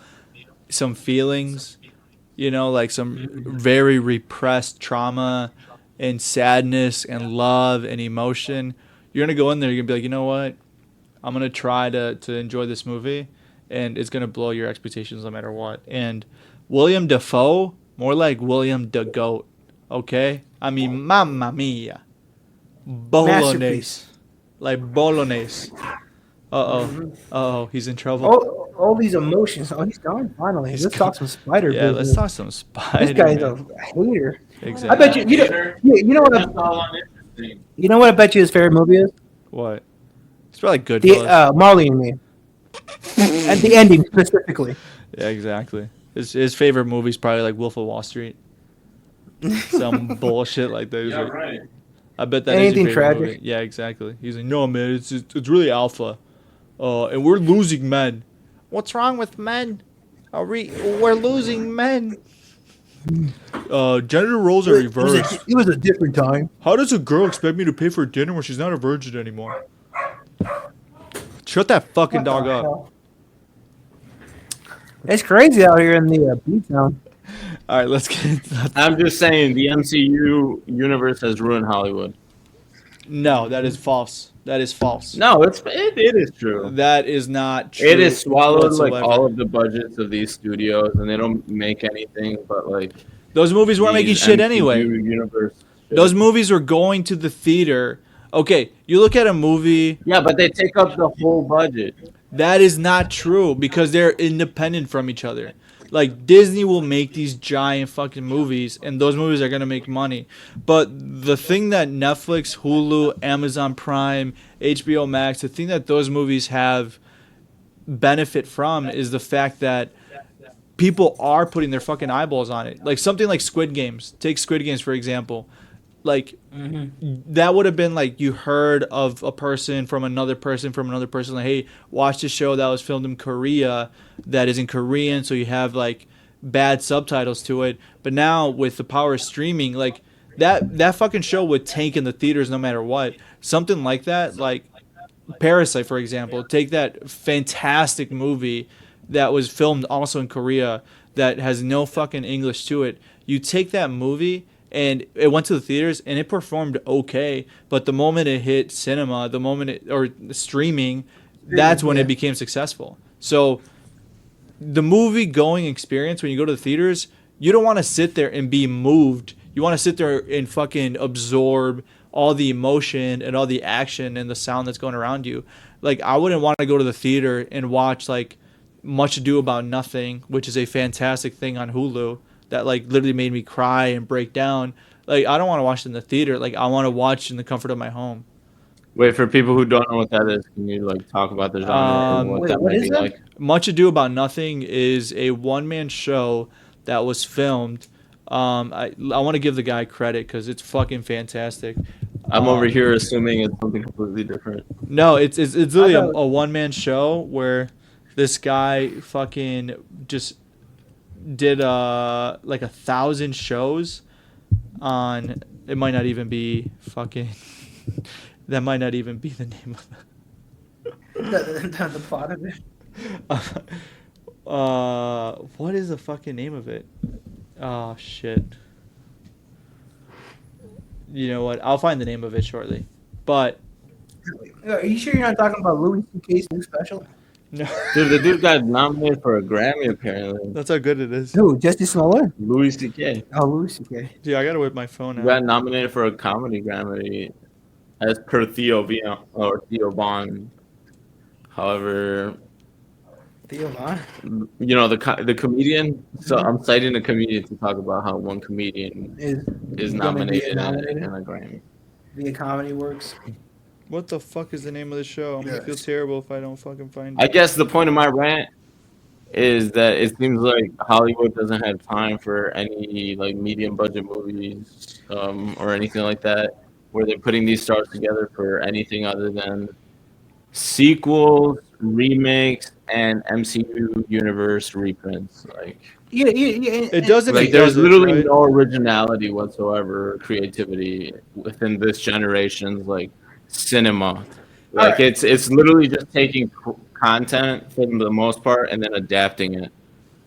[SPEAKER 2] some feelings, like some very repressed trauma and sadness and love and emotion, you're gonna go in there. You're gonna be like, you know what? I'm gonna try to enjoy this movie, and it's gonna blow your expectations no matter what. And William Dafoe, more like William the Goat. Okay, I mean, Mamma Mia, bolognese,
[SPEAKER 4] Masterpiece.
[SPEAKER 2] like bolognese. He's in trouble.
[SPEAKER 4] All these emotions. Oh, he's gone finally. Let's talk some spider.
[SPEAKER 2] Yeah,
[SPEAKER 4] business.
[SPEAKER 2] let's talk some Spider.
[SPEAKER 4] This guy's a hater.
[SPEAKER 2] Exactly.
[SPEAKER 4] I bet you know what?
[SPEAKER 3] That's all uninteresting.
[SPEAKER 4] You know what I bet you his favorite movie is?
[SPEAKER 2] What? It's probably good.
[SPEAKER 4] The Marley and Me. And the ending specifically.
[SPEAKER 2] Yeah, exactly. His favorite movie is probably like Wolf of Wall Street. Some bullshit like that.
[SPEAKER 3] Yeah, right.
[SPEAKER 2] I bet that
[SPEAKER 4] Anything
[SPEAKER 2] is your favorite
[SPEAKER 4] tragic.
[SPEAKER 2] movie. Yeah, exactly. He's like, no, man, it's really alpha, and we're losing men. What's wrong with men? We're losing men. Gender roles are reversed.
[SPEAKER 4] It was a different time.
[SPEAKER 2] How does a girl expect me to pay for dinner when she's not a virgin anymore? Shut that fucking dog up.
[SPEAKER 4] It's crazy out here in the beach town.
[SPEAKER 2] All right, let's get into that.
[SPEAKER 3] I'm just saying, the MCU universe has ruined Hollywood.
[SPEAKER 2] No, that is false. That is false.
[SPEAKER 3] No, it is true.
[SPEAKER 2] That is not true.
[SPEAKER 3] It has swallowed
[SPEAKER 2] whatsoever.
[SPEAKER 3] like all of the budgets of these studios, and they don't make anything but like
[SPEAKER 2] Those movies weren't making
[SPEAKER 3] these
[SPEAKER 2] shit
[SPEAKER 3] MCU
[SPEAKER 2] anyway.
[SPEAKER 3] Universe shit.
[SPEAKER 2] Those movies were going to the theater. Okay, you look at a movie.
[SPEAKER 3] Yeah, but they take up the whole budget.
[SPEAKER 2] That is not true because they're independent from each other. Like Disney will make these giant fucking movies, and those movies are gonna make money. But the thing that Netflix, Hulu, Amazon Prime, HBO Max, the thing that those movies have benefit from is the fact that people are putting their fucking eyeballs on it. Like something like Squid Games. Take Squid Games for example. Like that would have been like you heard of a person from another person like, hey, watch this show that was filmed in Korea that is in Korean, so you have like bad subtitles to it. But now with the power of streaming, like that fucking show would tank in the theaters no matter what. Something like that, like Parasite for example. Take that fantastic movie that was filmed also in Korea that has no fucking English to it. You take that movie and it went to the theaters and it performed okay, but the moment it hit cinema, or streaming, that's when it became successful. So the movie going experience when you go to the theaters, you don't want to sit there and be moved. You want to sit there and fucking absorb all the emotion and all the action and the sound that's going around you. Like I wouldn't want to go to the theater and watch like Much Ado About Nothing, which is a fantastic thing on Hulu. That like literally made me cry and break down. Like I don't want to watch it in the theater. Like I want to watch in the comfort of my home.
[SPEAKER 3] Wait, for people who don't know what that is, can you like talk about the genre and what that
[SPEAKER 4] what
[SPEAKER 3] might
[SPEAKER 4] is
[SPEAKER 3] be
[SPEAKER 4] that?
[SPEAKER 3] like?
[SPEAKER 2] Much Ado About Nothing is a one-man show that was filmed. I want to give the guy credit because it's fucking fantastic.
[SPEAKER 3] I'm over here assuming it's something completely different.
[SPEAKER 2] No, it's literally a one-man show where this guy fucking just did like 1,000 shows on. It might not even be fucking. That might not even be the name of
[SPEAKER 4] The plot of it.
[SPEAKER 2] it. What is the fucking name of it? Oh shit. You know what? I'll find the name of it shortly. But
[SPEAKER 4] Are you sure you're not talking about Louis C.K.'s new special?
[SPEAKER 2] no,
[SPEAKER 3] Dude, the dude got nominated for a Grammy apparently.
[SPEAKER 2] that's how good it is.
[SPEAKER 4] Who? Jesse Smollett?
[SPEAKER 3] Louis C.K.
[SPEAKER 4] Oh, Louis C.K.
[SPEAKER 2] Dude, I gotta whip my phone
[SPEAKER 3] He
[SPEAKER 2] out.
[SPEAKER 3] got nominated for a comedy Grammy as per Theo Vaughn. However,
[SPEAKER 4] Theo Vaughn.
[SPEAKER 3] you know the comedian. So I'm citing a comedian to talk about how one comedian is
[SPEAKER 4] gonna be
[SPEAKER 3] nominated
[SPEAKER 4] nominated?
[SPEAKER 3] in a Grammy.
[SPEAKER 4] The comedy works.
[SPEAKER 2] What the fuck is the name of the show? I'm gonna feel
[SPEAKER 4] Yes.
[SPEAKER 2] terrible if I don't fucking find
[SPEAKER 3] I
[SPEAKER 2] it.
[SPEAKER 3] guess the point of my rant is that it seems like Hollywood doesn't have time for any like medium budget movies or anything like that, where they're putting these stars together for anything other than sequels, remakes, and MCU universe reprints. Like,
[SPEAKER 4] Yeah.
[SPEAKER 2] It doesn't.
[SPEAKER 3] like
[SPEAKER 2] It
[SPEAKER 3] there's
[SPEAKER 2] doesn't,
[SPEAKER 3] literally
[SPEAKER 2] right?
[SPEAKER 3] no originality whatsoever, or creativity within this generation's like cinema. Like
[SPEAKER 4] Alright.
[SPEAKER 3] it's literally just taking content for the most part and then adapting it.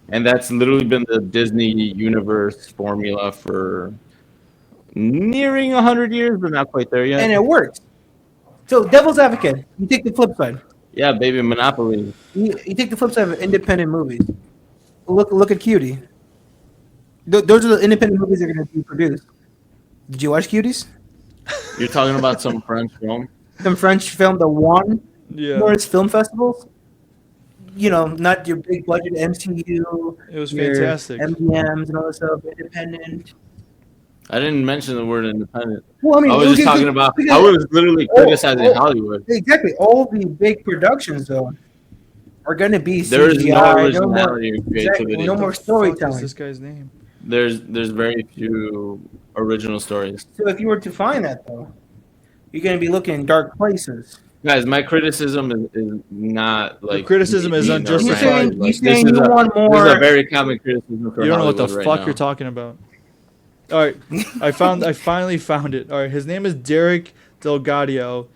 [SPEAKER 3] And that's literally been the Disney universe formula for nearing 100 years, but not quite there yet.
[SPEAKER 4] And it works. So, devil's advocate. You take the flip side.
[SPEAKER 3] Yeah, baby, Monopoly.
[SPEAKER 4] You take the flip side of independent movies. Look at Cutie. Those are the independent movies that are going to be produced. Did you watch Cuties?
[SPEAKER 3] You're talking about some French film?
[SPEAKER 4] Some French film that won
[SPEAKER 2] Yeah,
[SPEAKER 4] numerous film festivals. You know, not your big budget MCU.
[SPEAKER 2] it was
[SPEAKER 4] your
[SPEAKER 2] fantastic.
[SPEAKER 4] MGMs and all that stuff. Independent.
[SPEAKER 3] I didn't mention the word independent.
[SPEAKER 4] Well, I mean,
[SPEAKER 3] I was just talking about. I was literally criticizing Hollywood.
[SPEAKER 4] Exactly. All the big productions, though, are going to be
[SPEAKER 3] There is no
[SPEAKER 4] CGI.
[SPEAKER 3] originality or
[SPEAKER 4] Exactly.
[SPEAKER 3] creativity.
[SPEAKER 4] No more
[SPEAKER 2] What is
[SPEAKER 4] storytelling.
[SPEAKER 2] this guy's name?
[SPEAKER 3] There's very few original stories.
[SPEAKER 4] So if you were to find that, though, you're going to be looking in dark places.
[SPEAKER 3] Guys, my criticism is not like
[SPEAKER 2] criticism is
[SPEAKER 3] being a
[SPEAKER 2] unjustified.
[SPEAKER 3] rant.
[SPEAKER 4] You're
[SPEAKER 3] Like,
[SPEAKER 4] saying
[SPEAKER 3] this is
[SPEAKER 4] you
[SPEAKER 3] a-
[SPEAKER 4] want
[SPEAKER 3] This
[SPEAKER 4] more.
[SPEAKER 3] is a very common criticism for
[SPEAKER 2] You don't know what the
[SPEAKER 3] Hollywood right
[SPEAKER 2] fuck
[SPEAKER 3] now.
[SPEAKER 2] you're talking about. All right, I finally found it. All right, his name is Derek Delgadio,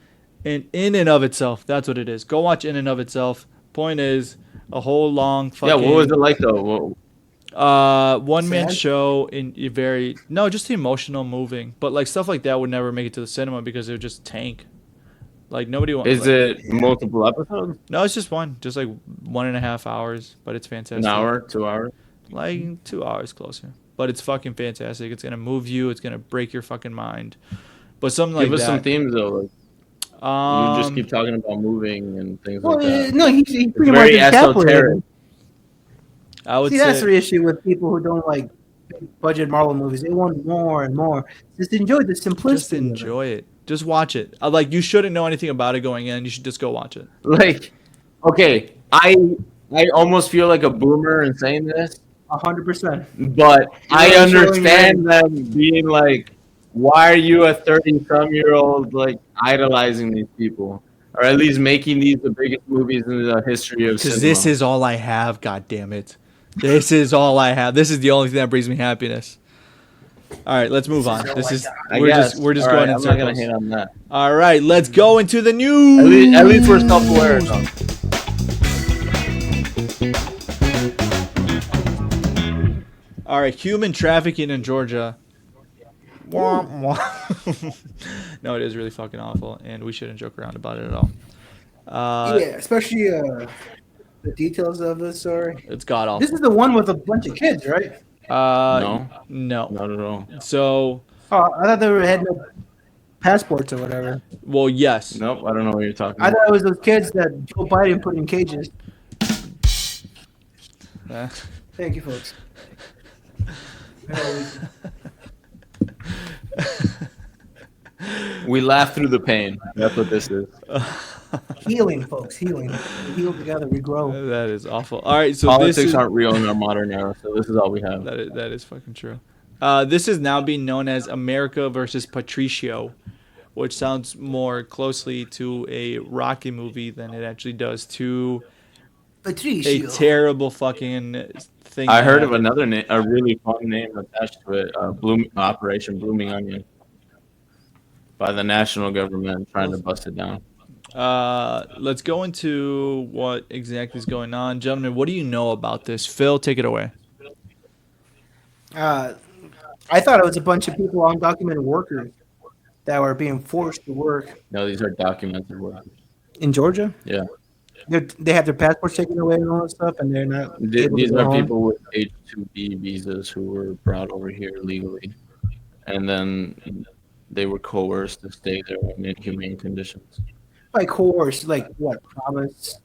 [SPEAKER 2] and In and of Itself, that's what it is. Go watch In and of Itself. Point is, a whole long
[SPEAKER 3] Yeah,
[SPEAKER 2] fucking
[SPEAKER 3] what was it like though?
[SPEAKER 2] one man
[SPEAKER 4] Sad?
[SPEAKER 2] show in very just emotional, moving, but like stuff like that would never make it to the cinema because it would just tank. Like nobody wants.
[SPEAKER 3] Is it multiple episodes?
[SPEAKER 2] No, it's just one, just like 1.5 hours, but it's fantastic.
[SPEAKER 3] An hour, 2 hours?
[SPEAKER 2] Like 2 hours closer. But it's fucking fantastic. It's gonna move you. It's gonna break your fucking mind. But something like
[SPEAKER 3] Give us
[SPEAKER 2] that.
[SPEAKER 3] some themes though. Like, you just keep talking about moving and things like that.
[SPEAKER 4] No, he
[SPEAKER 3] It's
[SPEAKER 4] pretty much
[SPEAKER 3] very
[SPEAKER 4] encapsulated.
[SPEAKER 3] esoteric.
[SPEAKER 2] I would
[SPEAKER 4] See, that's
[SPEAKER 2] say
[SPEAKER 4] the issue with people who don't like big budget Marvel movies. They want more and more. Just enjoy the
[SPEAKER 2] just
[SPEAKER 4] simplicity. of it.
[SPEAKER 2] enjoy it. Just watch it. Like you shouldn't know anything about it going in. You should just go watch it.
[SPEAKER 3] Like, okay, I almost feel like a boomer in saying this,
[SPEAKER 4] 100%.
[SPEAKER 3] but I
[SPEAKER 4] You're showing
[SPEAKER 3] understand them being like, why are you a 30-some-year-old like idolizing these people, or at least making these the biggest movies in the history of cinema?
[SPEAKER 2] Because this is all I have. God damn it. This is all I have. This is the only thing that brings me happiness. All right, let's move on. This is we're just
[SPEAKER 3] All
[SPEAKER 2] going
[SPEAKER 3] right,
[SPEAKER 2] in
[SPEAKER 3] I'm not gonna
[SPEAKER 2] circles.
[SPEAKER 3] hate on that.
[SPEAKER 2] All right, let's go into the news.
[SPEAKER 3] At least we're self-aware enough.
[SPEAKER 2] All right, human trafficking in Georgia. Wah, wah. No, it is really fucking awful, and we shouldn't joke around about it at all.
[SPEAKER 4] Yeah, especially the details of the story.
[SPEAKER 2] It's god awful.
[SPEAKER 4] This is the one with a bunch of kids, right?
[SPEAKER 2] No.
[SPEAKER 3] Not at all.
[SPEAKER 2] So,
[SPEAKER 4] Oh, I thought they had no passports or whatever.
[SPEAKER 2] well, yes.
[SPEAKER 3] Nope, I don't know what you're talking
[SPEAKER 4] I
[SPEAKER 3] about.
[SPEAKER 4] thought it was those kids that Joe Biden put in cages.
[SPEAKER 2] Uh,
[SPEAKER 4] Thank you, folks.
[SPEAKER 3] We laugh through the pain. That's what this is.
[SPEAKER 4] Healing, folks, healing. We heal together, we grow.
[SPEAKER 2] that is awful. All right, so
[SPEAKER 3] Politics
[SPEAKER 2] this is
[SPEAKER 3] aren't real in our modern era, so this is all we have.
[SPEAKER 2] that is fucking true. This is now being known as America versus Patricio, which sounds more closely to a Rocky movie than it actually does to a
[SPEAKER 4] Patricio.
[SPEAKER 2] terrible fucking thing.
[SPEAKER 3] I
[SPEAKER 2] that
[SPEAKER 3] heard of
[SPEAKER 2] happened.
[SPEAKER 3] another name, a really fun name attached to it, Operation Blooming Onion, by the national government trying to bust it down.
[SPEAKER 2] Let's go into what exactly is going on. Gentlemen, what do you know about this? Phil, take it away.
[SPEAKER 4] I thought it was a bunch of people, undocumented workers, that were being forced to work
[SPEAKER 3] No, these are documented workers.
[SPEAKER 4] in Georgia.
[SPEAKER 3] Yeah.
[SPEAKER 4] They have their passports taken away and all that stuff, and they're not able to
[SPEAKER 3] These
[SPEAKER 4] go
[SPEAKER 3] are
[SPEAKER 4] home.
[SPEAKER 3] people with H-2B visas who were brought over here legally, and then they were coerced to stay there in inhumane conditions.
[SPEAKER 4] Like coerced, like what? Promise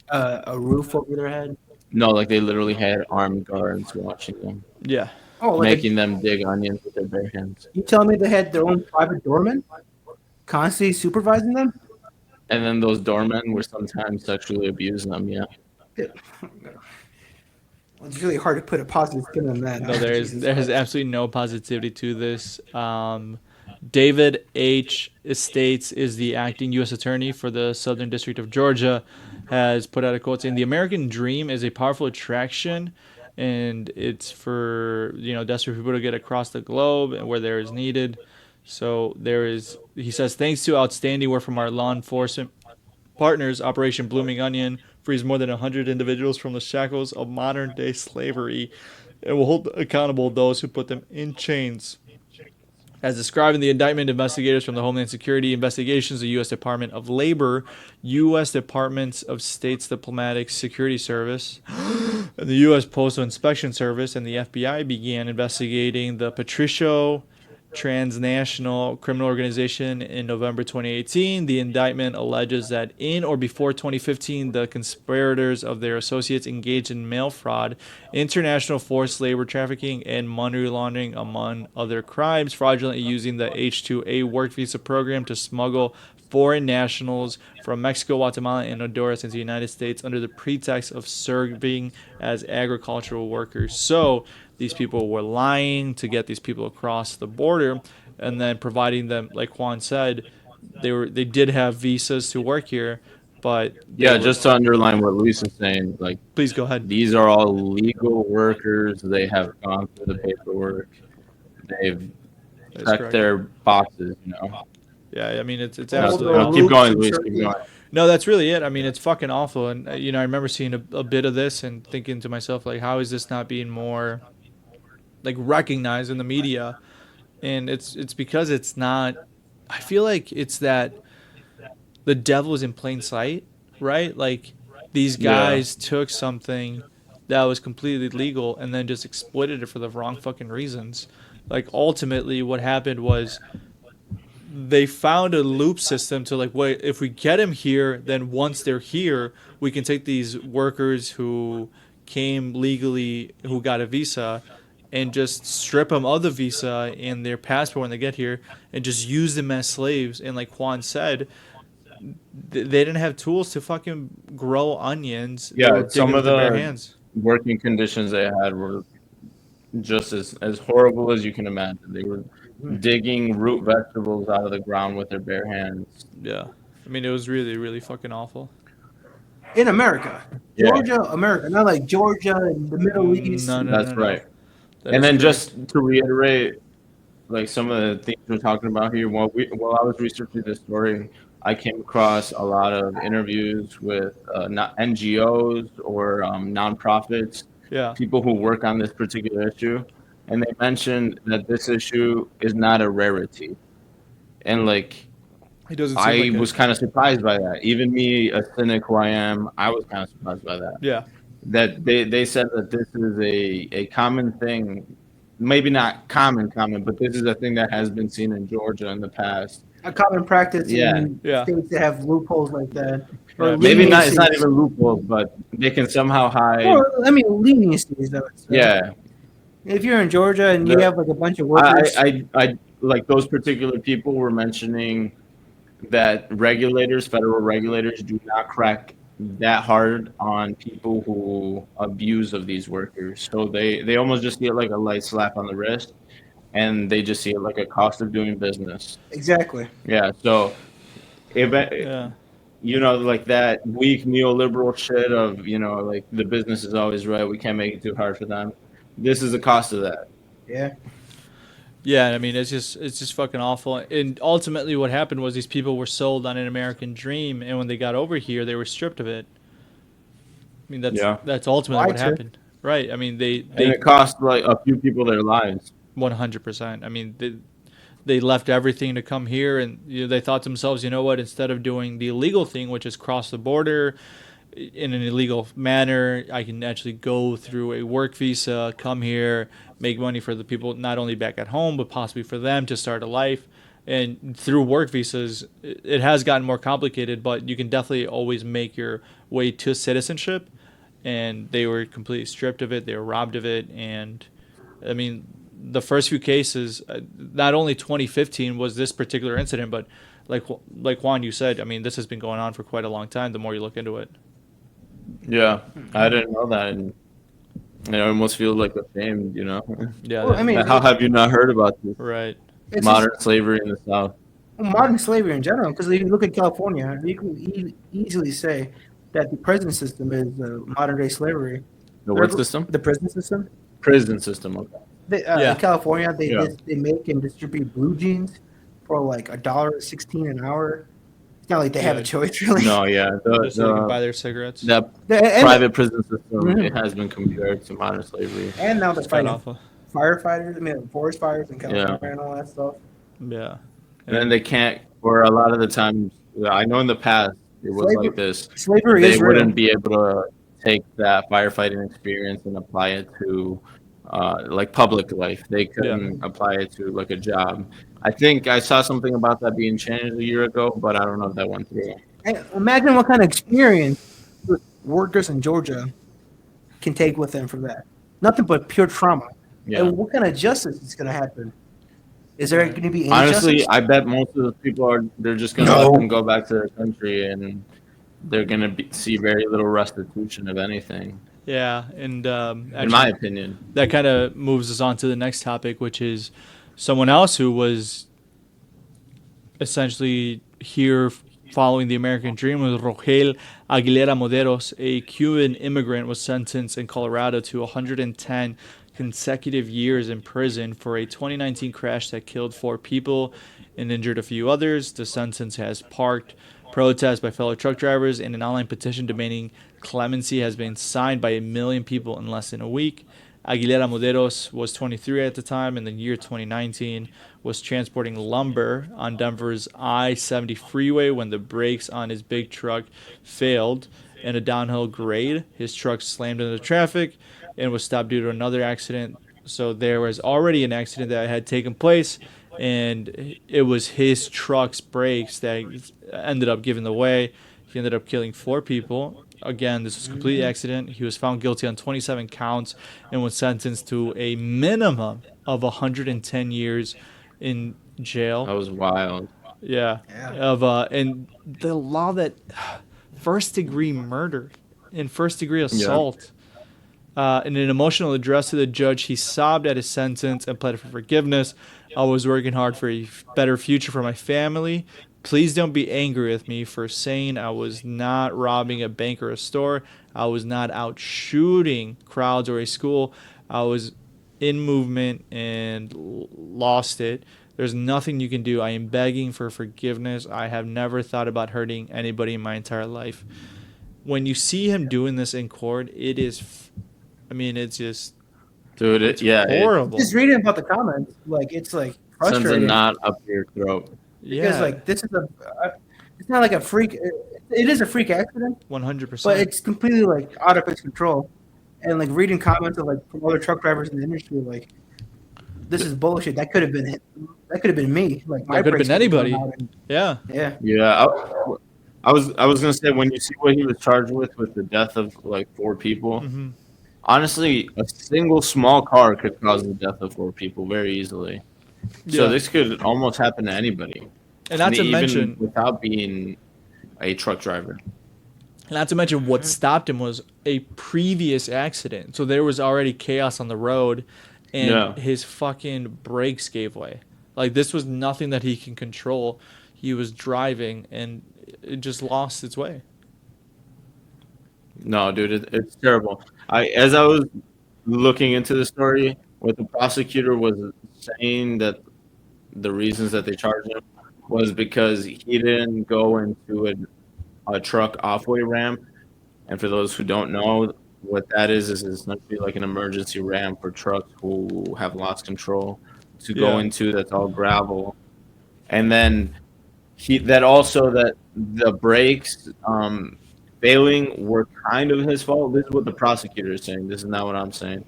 [SPEAKER 4] a roof over their head.
[SPEAKER 3] No, like they literally had armed guards watching them,
[SPEAKER 2] Yeah.
[SPEAKER 4] Oh, like
[SPEAKER 3] making them dig onions with their bare hands.
[SPEAKER 4] you telling me they had their own private doorman constantly supervising them?
[SPEAKER 3] And then those doormen were sometimes sexually abusing them. Yeah.
[SPEAKER 4] It's really hard to put a positive spin on that.
[SPEAKER 2] No, there is absolutely no positivity to this. David H. Estates is the acting U.S. attorney for the Southern District of Georgia, has put out a quote saying, "The American dream is a powerful attraction, and it's for desperate people to get across the globe and where there is needed." So he says, "Thanks to outstanding work from our law enforcement partners, Operation Blooming Onion frees more than 100 individuals from the shackles of modern-day slavery and will hold accountable those who put them in chains." As described in the indictment, investigators from the Homeland Security Investigations, the U.S. Department of Labor, U.S. Departments of State's Diplomatic Security Service, and the U.S. Postal Inspection Service, and the FBI began investigating the Patricio transnational criminal organization in November 2018. The indictment alleges that in or before 2015, the conspirators of their associates engaged in mail fraud, international forced labor trafficking, and money laundering, among other crimes, fraudulently using the H-2A work visa program to smuggle foreign nationals from Mexico, Guatemala, and Honduras into the United States under the pretext of serving as agricultural workers. So these people were lying to get these people across the border, and then providing them, like Juan said, they did have visas to work here, but
[SPEAKER 3] Just to underline what Luis is saying, like,
[SPEAKER 2] please go ahead.
[SPEAKER 3] these are all legal workers. They have gone through the paperwork. They've checked their boxes,
[SPEAKER 2] Yeah, I mean it's
[SPEAKER 3] No,
[SPEAKER 2] absolutely.
[SPEAKER 3] keep going, Luis. Keep going.
[SPEAKER 2] No, that's really it. I mean, it's fucking awful, and I remember seeing a bit of this and thinking to myself, like, how is this not being more like recognized in the media? And it's because it's not. I feel like it's that the devil is in plain sight, right? Like these guys took something that was completely legal and then just exploited it for the wrong fucking reasons. Like ultimately, what happened was they found a loop system to, like, wait, if we get them here, then once they're here, we can take these workers who came legally, who got a visa, and just strip them of the visa and their passport when they get here, and just use them as slaves. And like Juan said, they didn't have tools to fucking grow onions. They were
[SPEAKER 3] Some
[SPEAKER 2] digging
[SPEAKER 3] of
[SPEAKER 2] with their bare
[SPEAKER 3] the
[SPEAKER 2] hands.
[SPEAKER 3] working conditions they had were just as horrible as you can imagine. They were digging root vegetables out of the ground with their bare hands.
[SPEAKER 2] Yeah, I mean it was really, really fucking awful.
[SPEAKER 4] In America,
[SPEAKER 3] Yeah.
[SPEAKER 4] Georgia, America, not like Georgia and the Middle East.
[SPEAKER 2] No,
[SPEAKER 3] That's right.
[SPEAKER 2] That
[SPEAKER 3] And
[SPEAKER 2] is
[SPEAKER 3] then
[SPEAKER 2] correct.
[SPEAKER 3] just to reiterate, like some of the things we're talking about here, while I was researching this story, I came across a lot of interviews with not NGOs or nonprofits,
[SPEAKER 2] Yeah,
[SPEAKER 3] people who work on this particular issue, and they mentioned that this issue is not a rarity. And like
[SPEAKER 2] it doesn't seem
[SPEAKER 3] I
[SPEAKER 2] like
[SPEAKER 3] was
[SPEAKER 2] it.
[SPEAKER 3] kind of surprised by that. Even me, a cynic who I am, I was kind of surprised by that.
[SPEAKER 2] Yeah,
[SPEAKER 3] That they said that this is a common thing, maybe not common, but this is a thing that has been seen in Georgia in the past.
[SPEAKER 4] A common practice
[SPEAKER 3] Yeah.
[SPEAKER 4] in
[SPEAKER 2] Yeah.
[SPEAKER 4] states that have loopholes like that.
[SPEAKER 2] Yeah,
[SPEAKER 4] Or
[SPEAKER 3] Maybe not. It's not
[SPEAKER 4] leniencies.
[SPEAKER 3] even loopholes, but they can somehow hide.
[SPEAKER 4] Or, I mean, leniencies, though.
[SPEAKER 3] Yeah,
[SPEAKER 4] If you're in Georgia and you
[SPEAKER 3] The-
[SPEAKER 4] have like a bunch of workers,
[SPEAKER 3] I like those particular people were mentioning that federal regulators, do not crack that hard on people who abuse of these workers. So they almost just see it like a light slap on the wrist, and they just see it like a cost of doing business.
[SPEAKER 4] exactly.
[SPEAKER 3] Yeah. So if
[SPEAKER 2] yeah.
[SPEAKER 3] like that weak neoliberal shit of like the business is always right, we can't make it too hard for them. This is the cost of that.
[SPEAKER 4] Yeah.
[SPEAKER 2] Yeah, I mean it's just fucking awful. And ultimately, what happened was these people were sold on an American dream, and when they got over here, they were stripped of it. I mean that's ultimately
[SPEAKER 4] Lied
[SPEAKER 2] what
[SPEAKER 4] to.
[SPEAKER 2] happened. Right. I mean,
[SPEAKER 3] and it cost like a few people their lives.
[SPEAKER 2] 100%. I mean, they left everything to come here, and they thought to themselves, you know what? Instead of doing the illegal thing, which is cross the border in an illegal manner, I can actually go through a work visa, come here, make money for the people not only back at home, but possibly for them to start a life. And through work visas, it has gotten more complicated, but you can definitely always make your way to citizenship. And they were completely stripped of it. They were robbed of it. And I mean, the first few cases, not only 2015 was this particular incident, but like Juan, you said, I mean, this has been going on for quite a long time. The more you look into it.
[SPEAKER 3] Yeah, I didn't know that, and it almost feels like a shame, you know.
[SPEAKER 2] Yeah.
[SPEAKER 4] Well, I mean,
[SPEAKER 3] How have you not heard about this
[SPEAKER 2] right.
[SPEAKER 4] it's
[SPEAKER 3] modern slavery in the South?
[SPEAKER 4] modern slavery in general. Because if you look at California, you can easily say that the prison system is modern day slavery.
[SPEAKER 3] The what system?
[SPEAKER 4] The prison system.
[SPEAKER 3] Prison system. Okay.
[SPEAKER 2] Yeah.
[SPEAKER 4] In California,
[SPEAKER 3] Yeah.
[SPEAKER 4] they make and distribute blue jeans for like $1.16 an hour. It's not like they have a
[SPEAKER 2] Yeah.
[SPEAKER 4] choice, really.
[SPEAKER 3] No, yeah,
[SPEAKER 2] Just so they can buy their cigarettes.
[SPEAKER 3] that
[SPEAKER 4] And-
[SPEAKER 3] private prison system
[SPEAKER 4] Mhm.
[SPEAKER 3] it has been compared to modern slavery.
[SPEAKER 4] And now they're
[SPEAKER 2] It's quite
[SPEAKER 4] fighting
[SPEAKER 2] awful.
[SPEAKER 4] firefighters. I mean, forest fires in California
[SPEAKER 3] Yeah.
[SPEAKER 4] and all that stuff.
[SPEAKER 2] Yeah.
[SPEAKER 3] And then they can't, or a lot of the times, I know in the past it was
[SPEAKER 4] Slavery-
[SPEAKER 3] like this.
[SPEAKER 4] Slavery
[SPEAKER 3] They
[SPEAKER 4] is real.
[SPEAKER 3] wouldn't be able to take that firefighting experience and apply it to like public life. They couldn't apply it to like a job. I think I saw something about that being changed a year ago, but I don't know if that went through.
[SPEAKER 4] And imagine what kind of experience workers in Georgia can take with them from that. Nothing but pure trauma.
[SPEAKER 3] Yeah.
[SPEAKER 4] And what kind of justice is going to happen? Is there going to be any
[SPEAKER 3] Honestly,
[SPEAKER 4] justice?
[SPEAKER 3] I bet most of those people they're just going to
[SPEAKER 4] No.
[SPEAKER 3] let them go back to their country and they're going to see very little restitution of anything,
[SPEAKER 2] Yeah. And
[SPEAKER 3] in my opinion.
[SPEAKER 2] that kind of moves us on to the next topic, which is someone else who was essentially here following the American dream was Rogel Aguilera Moderos, a Cuban immigrant, was sentenced in Colorado to 110 consecutive years in prison for a 2019 crash that killed 4 people and injured a few others. The sentence has sparked protests by fellow truck drivers, and an online petition demanding clemency has been signed by 1 million people in less than a week. Aguilera Moderos was 23 at the time. In the year 2019, was transporting lumber on Denver's I-70 freeway when the brakes on his big truck failed in a downhill grade. His truck slammed into traffic and was stopped due to another accident. So there was already an accident that had taken place, and it was his truck's brakes that ended up giving the way. He ended up killing 4 people. Again, this was a complete accident. He was found guilty on 27 counts and was sentenced to a minimum of 110 years in jail.
[SPEAKER 3] That was wild.
[SPEAKER 2] Yeah. And the law that first degree murder and first degree assault. In an emotional address to the judge, he sobbed at his sentence and pleaded for forgiveness. I was working hard for a better future for my family. Please don't be angry with me for saying I was not robbing a bank or a store. I was not out shooting crowds or a school. I was in movement and lost it. There's nothing you can do. I am begging for forgiveness. I have never thought about hurting anybody in my entire life. When you see him doing this in court, it is, it's just,
[SPEAKER 3] Dude,
[SPEAKER 2] it's
[SPEAKER 3] yeah.
[SPEAKER 2] horrible.
[SPEAKER 4] Just reading about the comments, like it's like
[SPEAKER 3] Sends a
[SPEAKER 4] frustrating.
[SPEAKER 3] knot up your throat.
[SPEAKER 4] Because like this is it's not like a freak. It is a freak accident,
[SPEAKER 2] 100%.
[SPEAKER 4] but it's completely like out of its control. And like reading comments of like from other truck drivers in the industry, like this is bullshit. That could have been me. Like my
[SPEAKER 2] That could have
[SPEAKER 4] brakes
[SPEAKER 2] been anybody.
[SPEAKER 4] gone out and-
[SPEAKER 2] Yeah.
[SPEAKER 4] Yeah.
[SPEAKER 3] Yeah, I was gonna say when you see what he was charged with the death of like 4 people.
[SPEAKER 2] Mm-hmm.
[SPEAKER 3] Honestly, a single small car could cause the death of 4 people very easily. So
[SPEAKER 2] Yeah.
[SPEAKER 3] this could almost happen to anybody,
[SPEAKER 2] And not to
[SPEAKER 3] even
[SPEAKER 2] mention,
[SPEAKER 3] without being a truck driver.
[SPEAKER 2] what stopped him was a previous accident. So there was already chaos on the road, and
[SPEAKER 3] Yeah.
[SPEAKER 2] his fucking brakes gave way. Like, this was nothing that he can control. He was driving, and it just lost its way.
[SPEAKER 3] No, dude, it's terrible. As I was looking into the story, what the prosecutor was saying that the reasons that they charged him was because he didn't go into a truck off-way ramp. And for those who don't know, what that is essentially like an emergency ramp for trucks who have lost control to go
[SPEAKER 2] Yeah.
[SPEAKER 3] into. That's all gravel, and then that the brakes failing were kind of his fault. This is what the prosecutor is saying. This is not what I'm saying.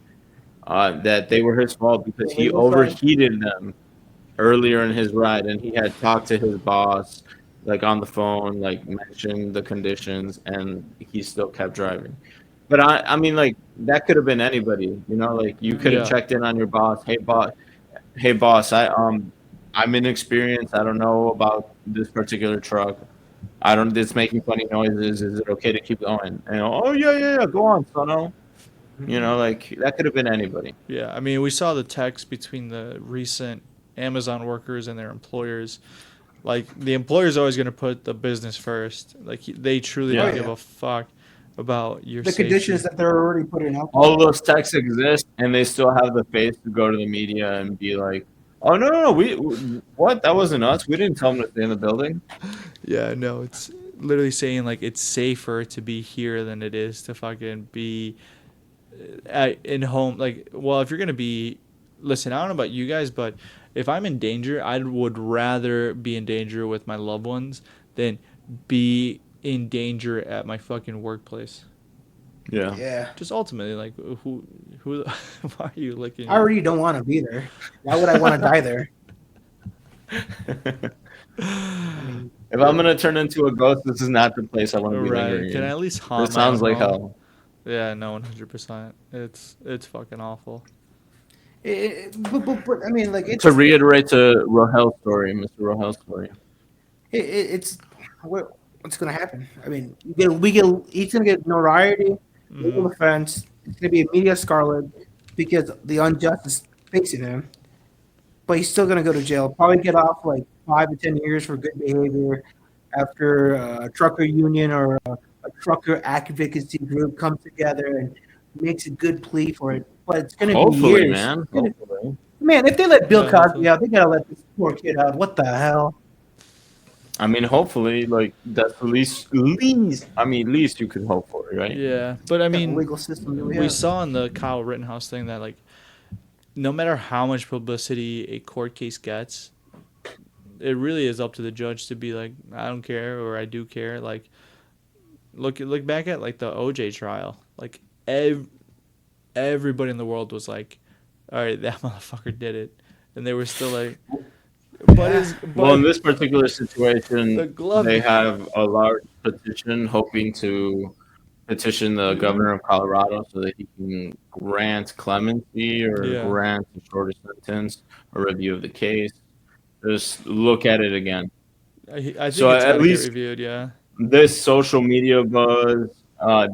[SPEAKER 3] That they were his fault because
[SPEAKER 4] The
[SPEAKER 3] he
[SPEAKER 4] legal side?
[SPEAKER 3] overheated them earlier in his ride, and he had talked to his boss, like on the phone, like mentioned the conditions, and he still kept driving. But I mean, like that could have been anybody, you know. Like you could have
[SPEAKER 2] Yeah.
[SPEAKER 3] checked in on your boss. Hey boss, I'm inexperienced. I don't know about this particular truck. I don't. It's making funny noises. Is it okay to keep going? And oh yeah. Go on, Sono. You know, like that could have been anybody.
[SPEAKER 2] Yeah, I mean, we saw the text between the recent Amazon workers and their employers. Like, the employer's always going to put the business first. Like, they truly
[SPEAKER 3] Yeah.
[SPEAKER 2] don't give a fuck about your
[SPEAKER 4] The
[SPEAKER 2] safety.
[SPEAKER 4] conditions that they're already putting out.
[SPEAKER 3] All of those texts exist, and they still have the face to go to the media and be like, "Oh no, what? That wasn't us. We didn't tell them to stay in the building."
[SPEAKER 2] Yeah, no, it's literally saying, like, it's safer to be here than it is to fucking be in home. Like, well, if you're going to be, listen, I don't know about you guys, but if I'm in danger, I would rather be in danger with my loved ones than be in danger at my fucking workplace.
[SPEAKER 3] Yeah.
[SPEAKER 4] Yeah.
[SPEAKER 2] Just ultimately, like, who, why are you looking?
[SPEAKER 4] I already don't want to be there. Why would I want to die there? I mean,
[SPEAKER 3] If I'm gonna turn into a ghost, this is not the place I want to be
[SPEAKER 2] Right?
[SPEAKER 3] lingering
[SPEAKER 2] Can I
[SPEAKER 3] in.
[SPEAKER 2] at least haunt?
[SPEAKER 3] This sounds
[SPEAKER 2] my
[SPEAKER 3] like
[SPEAKER 2] home?
[SPEAKER 3] hell.
[SPEAKER 2] Yeah, no, 100%. It's fucking awful.
[SPEAKER 4] but I mean, like
[SPEAKER 3] To reiterate to Rohel's story, Mr. Rohel's story.
[SPEAKER 4] it's what's gonna happen. I mean, he's gonna get notoriety, legal defense. It's gonna be a media scarlet because the injustice facing him. But he's still gonna go to jail. Probably get off like 5 to 10 years for good behavior after a trucker union or a trucker advocacy group comes together and makes a good plea for it. But it's gonna be
[SPEAKER 3] Hopefully,
[SPEAKER 4] years.
[SPEAKER 3] man. Hopefully.
[SPEAKER 4] Man, if they let Bill
[SPEAKER 2] Yeah,
[SPEAKER 4] Cosby
[SPEAKER 2] hopefully.
[SPEAKER 4] out, they gotta let this poor kid out. What the hell?
[SPEAKER 3] I mean, hopefully, like that's the least you could hope for, right?
[SPEAKER 2] Yeah, but I
[SPEAKER 4] The
[SPEAKER 2] mean,
[SPEAKER 4] legal system that we
[SPEAKER 2] we
[SPEAKER 4] have.
[SPEAKER 2] saw in the Kyle Rittenhouse thing that, like, no matter how much publicity a court case gets, it really is up to the judge to be like, I don't care, or I do care. Like, look back at, like, the OJ trial. Like, everybody in the world was like, all right, that motherfucker did it, and they were still like,
[SPEAKER 3] Well, in this particular situation,
[SPEAKER 2] The glove-
[SPEAKER 3] they have a large petition hoping to petition the governor of Colorado so that he can grant clemency or
[SPEAKER 2] Yeah.
[SPEAKER 3] grant a shorter sentence, a review of the case. Just look at it again.
[SPEAKER 2] I think
[SPEAKER 3] So
[SPEAKER 2] it's
[SPEAKER 3] at
[SPEAKER 2] gotta
[SPEAKER 3] least-
[SPEAKER 2] get reviewed. Yeah,
[SPEAKER 3] This social media buzz,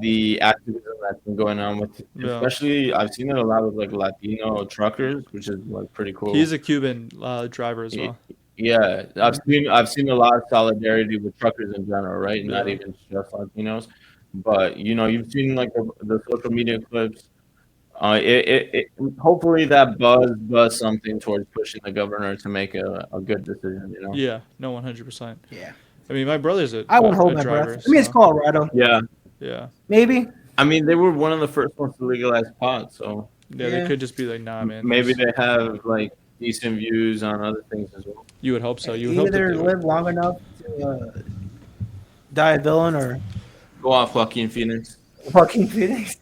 [SPEAKER 3] the activism that's been going on with,
[SPEAKER 2] Yeah.
[SPEAKER 3] especially I've seen it a lot with like Latino truckers, which is like pretty cool.
[SPEAKER 2] he's a Cuban driver as well.
[SPEAKER 3] Yeah, I've seen a lot of solidarity with truckers in general, right? Not
[SPEAKER 2] Yeah.
[SPEAKER 3] even just Latinos, but you know, you've seen like the social media clips. Hopefully that buzz something towards pushing the governor to make a good decision. You know.
[SPEAKER 2] Yeah, no, 100%.
[SPEAKER 4] Yeah.
[SPEAKER 2] I mean, my brother's
[SPEAKER 4] I won't hold
[SPEAKER 2] a
[SPEAKER 4] my
[SPEAKER 2] driver.
[SPEAKER 4] breath. I mean, it's
[SPEAKER 2] so-
[SPEAKER 4] Colorado.
[SPEAKER 3] Yeah,
[SPEAKER 2] Yeah,
[SPEAKER 4] Maybe.
[SPEAKER 3] I mean they were one of the first ones to legalize pot, so
[SPEAKER 2] yeah, they
[SPEAKER 4] Yeah.
[SPEAKER 2] could just be like, nah, man.
[SPEAKER 3] maybe
[SPEAKER 2] this-
[SPEAKER 3] they have like decent views on other things as well.
[SPEAKER 2] You would hope so. You would hope that
[SPEAKER 4] Either
[SPEAKER 2] they would.
[SPEAKER 4] live long enough to die a villain or
[SPEAKER 3] Go off, Joaquin Phoenix.
[SPEAKER 4] fucking Phoenix.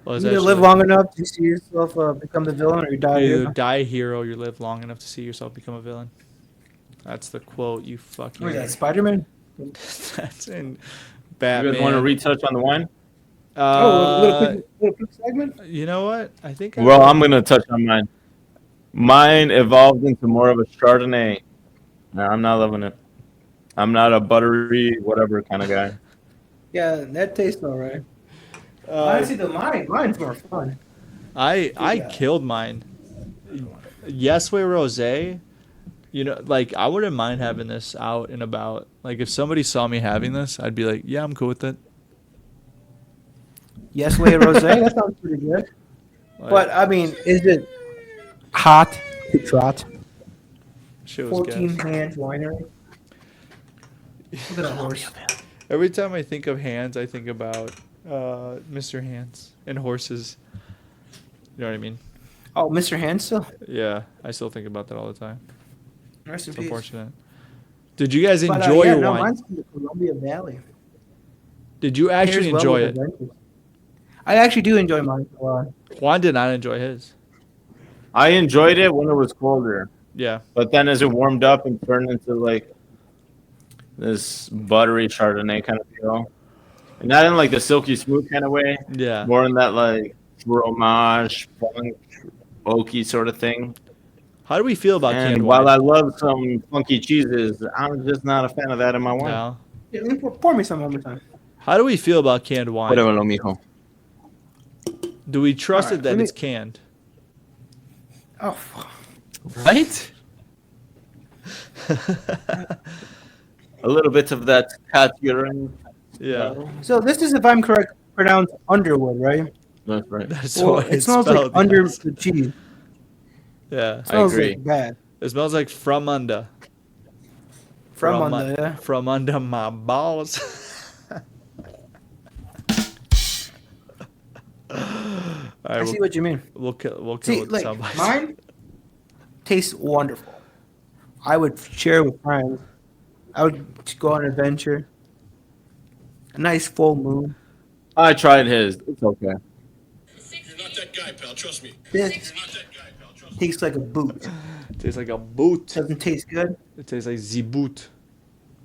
[SPEAKER 2] Well, it's
[SPEAKER 4] Either live
[SPEAKER 2] actually-
[SPEAKER 4] long enough to see yourself become the villain or you die.
[SPEAKER 2] You
[SPEAKER 4] a hero.
[SPEAKER 2] die a hero, you live long enough to see yourself become a villain. That's the quote. You fucking.
[SPEAKER 4] What is that, Spider-Man?
[SPEAKER 2] That's in
[SPEAKER 3] You
[SPEAKER 2] Batman.
[SPEAKER 3] guys want to retouch on the wine?
[SPEAKER 4] Little quick segment?
[SPEAKER 2] You know what? I think.
[SPEAKER 3] Well, I'm gonna touch on mine. Mine evolved into more of a Chardonnay. No, I'm not loving it. I'm not a buttery whatever kind of guy.
[SPEAKER 4] Yeah, that tastes all right. Honestly, mine's more fun.
[SPEAKER 2] I
[SPEAKER 4] Yeah.
[SPEAKER 2] killed mine. Yes Way Rosé. You know, like, I wouldn't mind having this out and about. Like, if somebody saw me having this, I'd be like, yeah, I'm cool with it.
[SPEAKER 4] Yes, way rosé. That sounds pretty good.
[SPEAKER 2] Like,
[SPEAKER 4] But I mean, is it hot to trot?
[SPEAKER 2] shit was
[SPEAKER 4] 14
[SPEAKER 2] gas.
[SPEAKER 4] hands winery. Look at that horse.
[SPEAKER 2] Every time I think of hands, I think about Mr. Hands and horses. You know what I mean?
[SPEAKER 4] Oh, Mr. Hansel.
[SPEAKER 2] Yeah, I still think about that all the time.
[SPEAKER 4] Rest in
[SPEAKER 2] It's
[SPEAKER 4] peace.
[SPEAKER 2] unfortunate. Did you guys
[SPEAKER 4] But,
[SPEAKER 2] enjoy
[SPEAKER 4] yeah,
[SPEAKER 2] your
[SPEAKER 4] no,
[SPEAKER 2] wine?
[SPEAKER 4] mine's from the Columbia Valley.
[SPEAKER 2] Did you actually
[SPEAKER 4] Pairs well
[SPEAKER 2] enjoy
[SPEAKER 4] with
[SPEAKER 2] it?
[SPEAKER 4] adventures. I actually do enjoy mine a lot.
[SPEAKER 2] Juan did not enjoy his.
[SPEAKER 3] I enjoyed it when it was colder,
[SPEAKER 2] Yeah.
[SPEAKER 3] but then as it warmed up and turned into like this buttery Chardonnay kind of feel, and not in like the silky smooth kind of way,
[SPEAKER 2] Yeah.
[SPEAKER 3] more in that like fromage, funk, oaky sort of thing.
[SPEAKER 2] How do we feel about
[SPEAKER 3] And
[SPEAKER 2] canned
[SPEAKER 3] while
[SPEAKER 2] wine?
[SPEAKER 3] I love some funky cheeses, I'm just not a fan of that in my wine.
[SPEAKER 2] No.
[SPEAKER 4] Yeah, let me pour me some one more time.
[SPEAKER 2] How do we feel about canned wine?
[SPEAKER 3] Whatever, mijo.
[SPEAKER 2] Do we trust
[SPEAKER 4] All right,
[SPEAKER 2] it that
[SPEAKER 4] let me-
[SPEAKER 2] it's canned?
[SPEAKER 4] Oh,
[SPEAKER 2] Right?
[SPEAKER 3] A little bit of that cat urine.
[SPEAKER 2] Yeah.
[SPEAKER 4] so this is, if I'm correct, pronounced Underwood, right?
[SPEAKER 3] That's right.
[SPEAKER 2] That's
[SPEAKER 4] Well,
[SPEAKER 2] what
[SPEAKER 4] it smells like
[SPEAKER 2] spelled,
[SPEAKER 4] under
[SPEAKER 2] yes.
[SPEAKER 4] the cheese.
[SPEAKER 2] Yeah.
[SPEAKER 4] It smells
[SPEAKER 3] agree.
[SPEAKER 4] like bad.
[SPEAKER 2] It smells like from under.
[SPEAKER 4] From
[SPEAKER 2] my-
[SPEAKER 4] under, yeah.
[SPEAKER 2] From under my balls. All right,
[SPEAKER 4] I see what you mean.
[SPEAKER 2] we'll kill
[SPEAKER 4] See,
[SPEAKER 2] with
[SPEAKER 4] like,
[SPEAKER 2] somebody.
[SPEAKER 4] mine tastes wonderful. I would share with friends. I would go on an adventure. A nice full moon.
[SPEAKER 3] I tried his. It's okay.
[SPEAKER 1] You're not that guy, pal. Trust me.
[SPEAKER 4] This
[SPEAKER 1] You're not that guy, pal. Trust me.
[SPEAKER 4] tastes like a boot.
[SPEAKER 2] Tastes like a boot.
[SPEAKER 4] Doesn't taste good.
[SPEAKER 2] It tastes like the boot.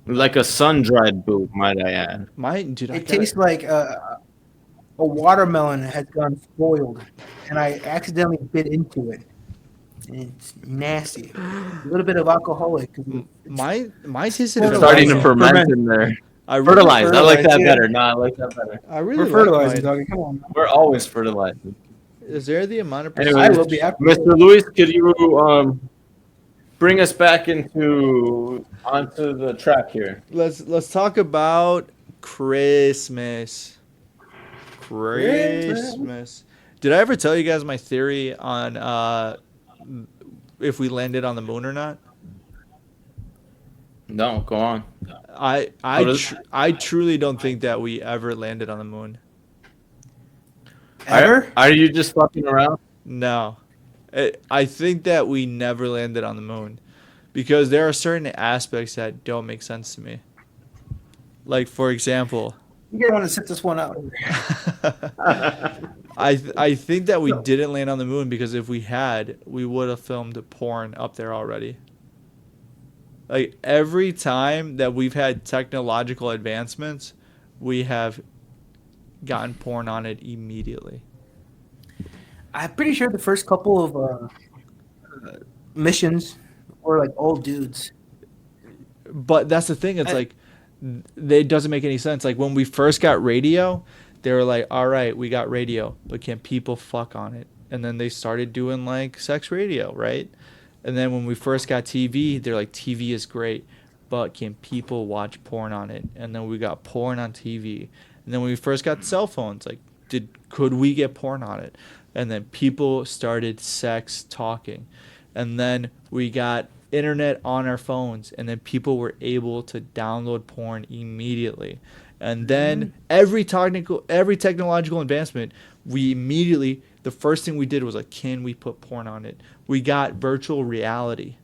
[SPEAKER 3] Like a sun-dried boot, might I add.
[SPEAKER 2] Mine, dude.
[SPEAKER 4] It tastes like a watermelon has gone spoiled, and I accidentally bit into it. And it's nasty. A little bit of alcoholic. 'Cause
[SPEAKER 2] Mine tasted.
[SPEAKER 4] It's
[SPEAKER 3] Starting to
[SPEAKER 2] fermented.
[SPEAKER 3] ferment in there.
[SPEAKER 2] I really,
[SPEAKER 3] Fertilized. I like that
[SPEAKER 4] fertilized, yeah.
[SPEAKER 3] better. No, I like that better.
[SPEAKER 2] I really
[SPEAKER 4] We're
[SPEAKER 2] like
[SPEAKER 4] fertilizing,
[SPEAKER 2] mine.
[SPEAKER 4] doggy. Come on.
[SPEAKER 3] We're always fertilized.
[SPEAKER 2] Is there the amount of
[SPEAKER 3] Anyway,
[SPEAKER 4] I will be after.
[SPEAKER 3] Mr. Luis, could you bring us back onto the track here?
[SPEAKER 2] Let's talk about Christmas. Christmas. Did I ever tell you guys my theory on if we landed on the moon or not?
[SPEAKER 3] No, go on.
[SPEAKER 2] I truly don't think that we ever landed on the moon.
[SPEAKER 4] Ever?
[SPEAKER 3] Are you just fucking around?
[SPEAKER 2] No. I think that we never landed on the moon because there are certain aspects that don't make sense to me. Like, for example,
[SPEAKER 4] You guys want to sit this one out?
[SPEAKER 2] I think that we didn't land on the moon because if we had, we would have filmed porn up there already. Like, every time that we've had technological advancements, we have gotten porn on it immediately.
[SPEAKER 4] I'm pretty sure the first couple of missions were like old dudes.
[SPEAKER 2] But that's the thing. It's like, it doesn't make any sense. Like, when we first got radio, they were like, all right, we got radio, but can people fuck on it? And then they started doing, like, sex radio, right? And then when we first got TV, they're like, TV is great, but can people watch porn on it? And then we got porn on TV. And then when we first got cell phones, like, could we get porn on it? And then people started sex talking. And then we got internet on our phones, and then people were able to download porn immediately. And then every technological advancement, we immediately, the first thing we did was like, can we put porn on it? We got virtual reality.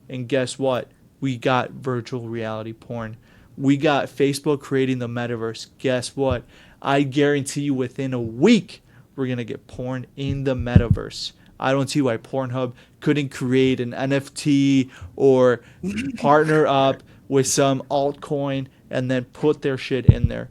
[SPEAKER 2] And guess what? We got virtual reality porn. We got Facebook creating the metaverse. Guess what? I guarantee you within a week, we're going to get porn in the metaverse. I don't see why Pornhub couldn't create an NFT or partner up with some altcoin and then put their shit in there.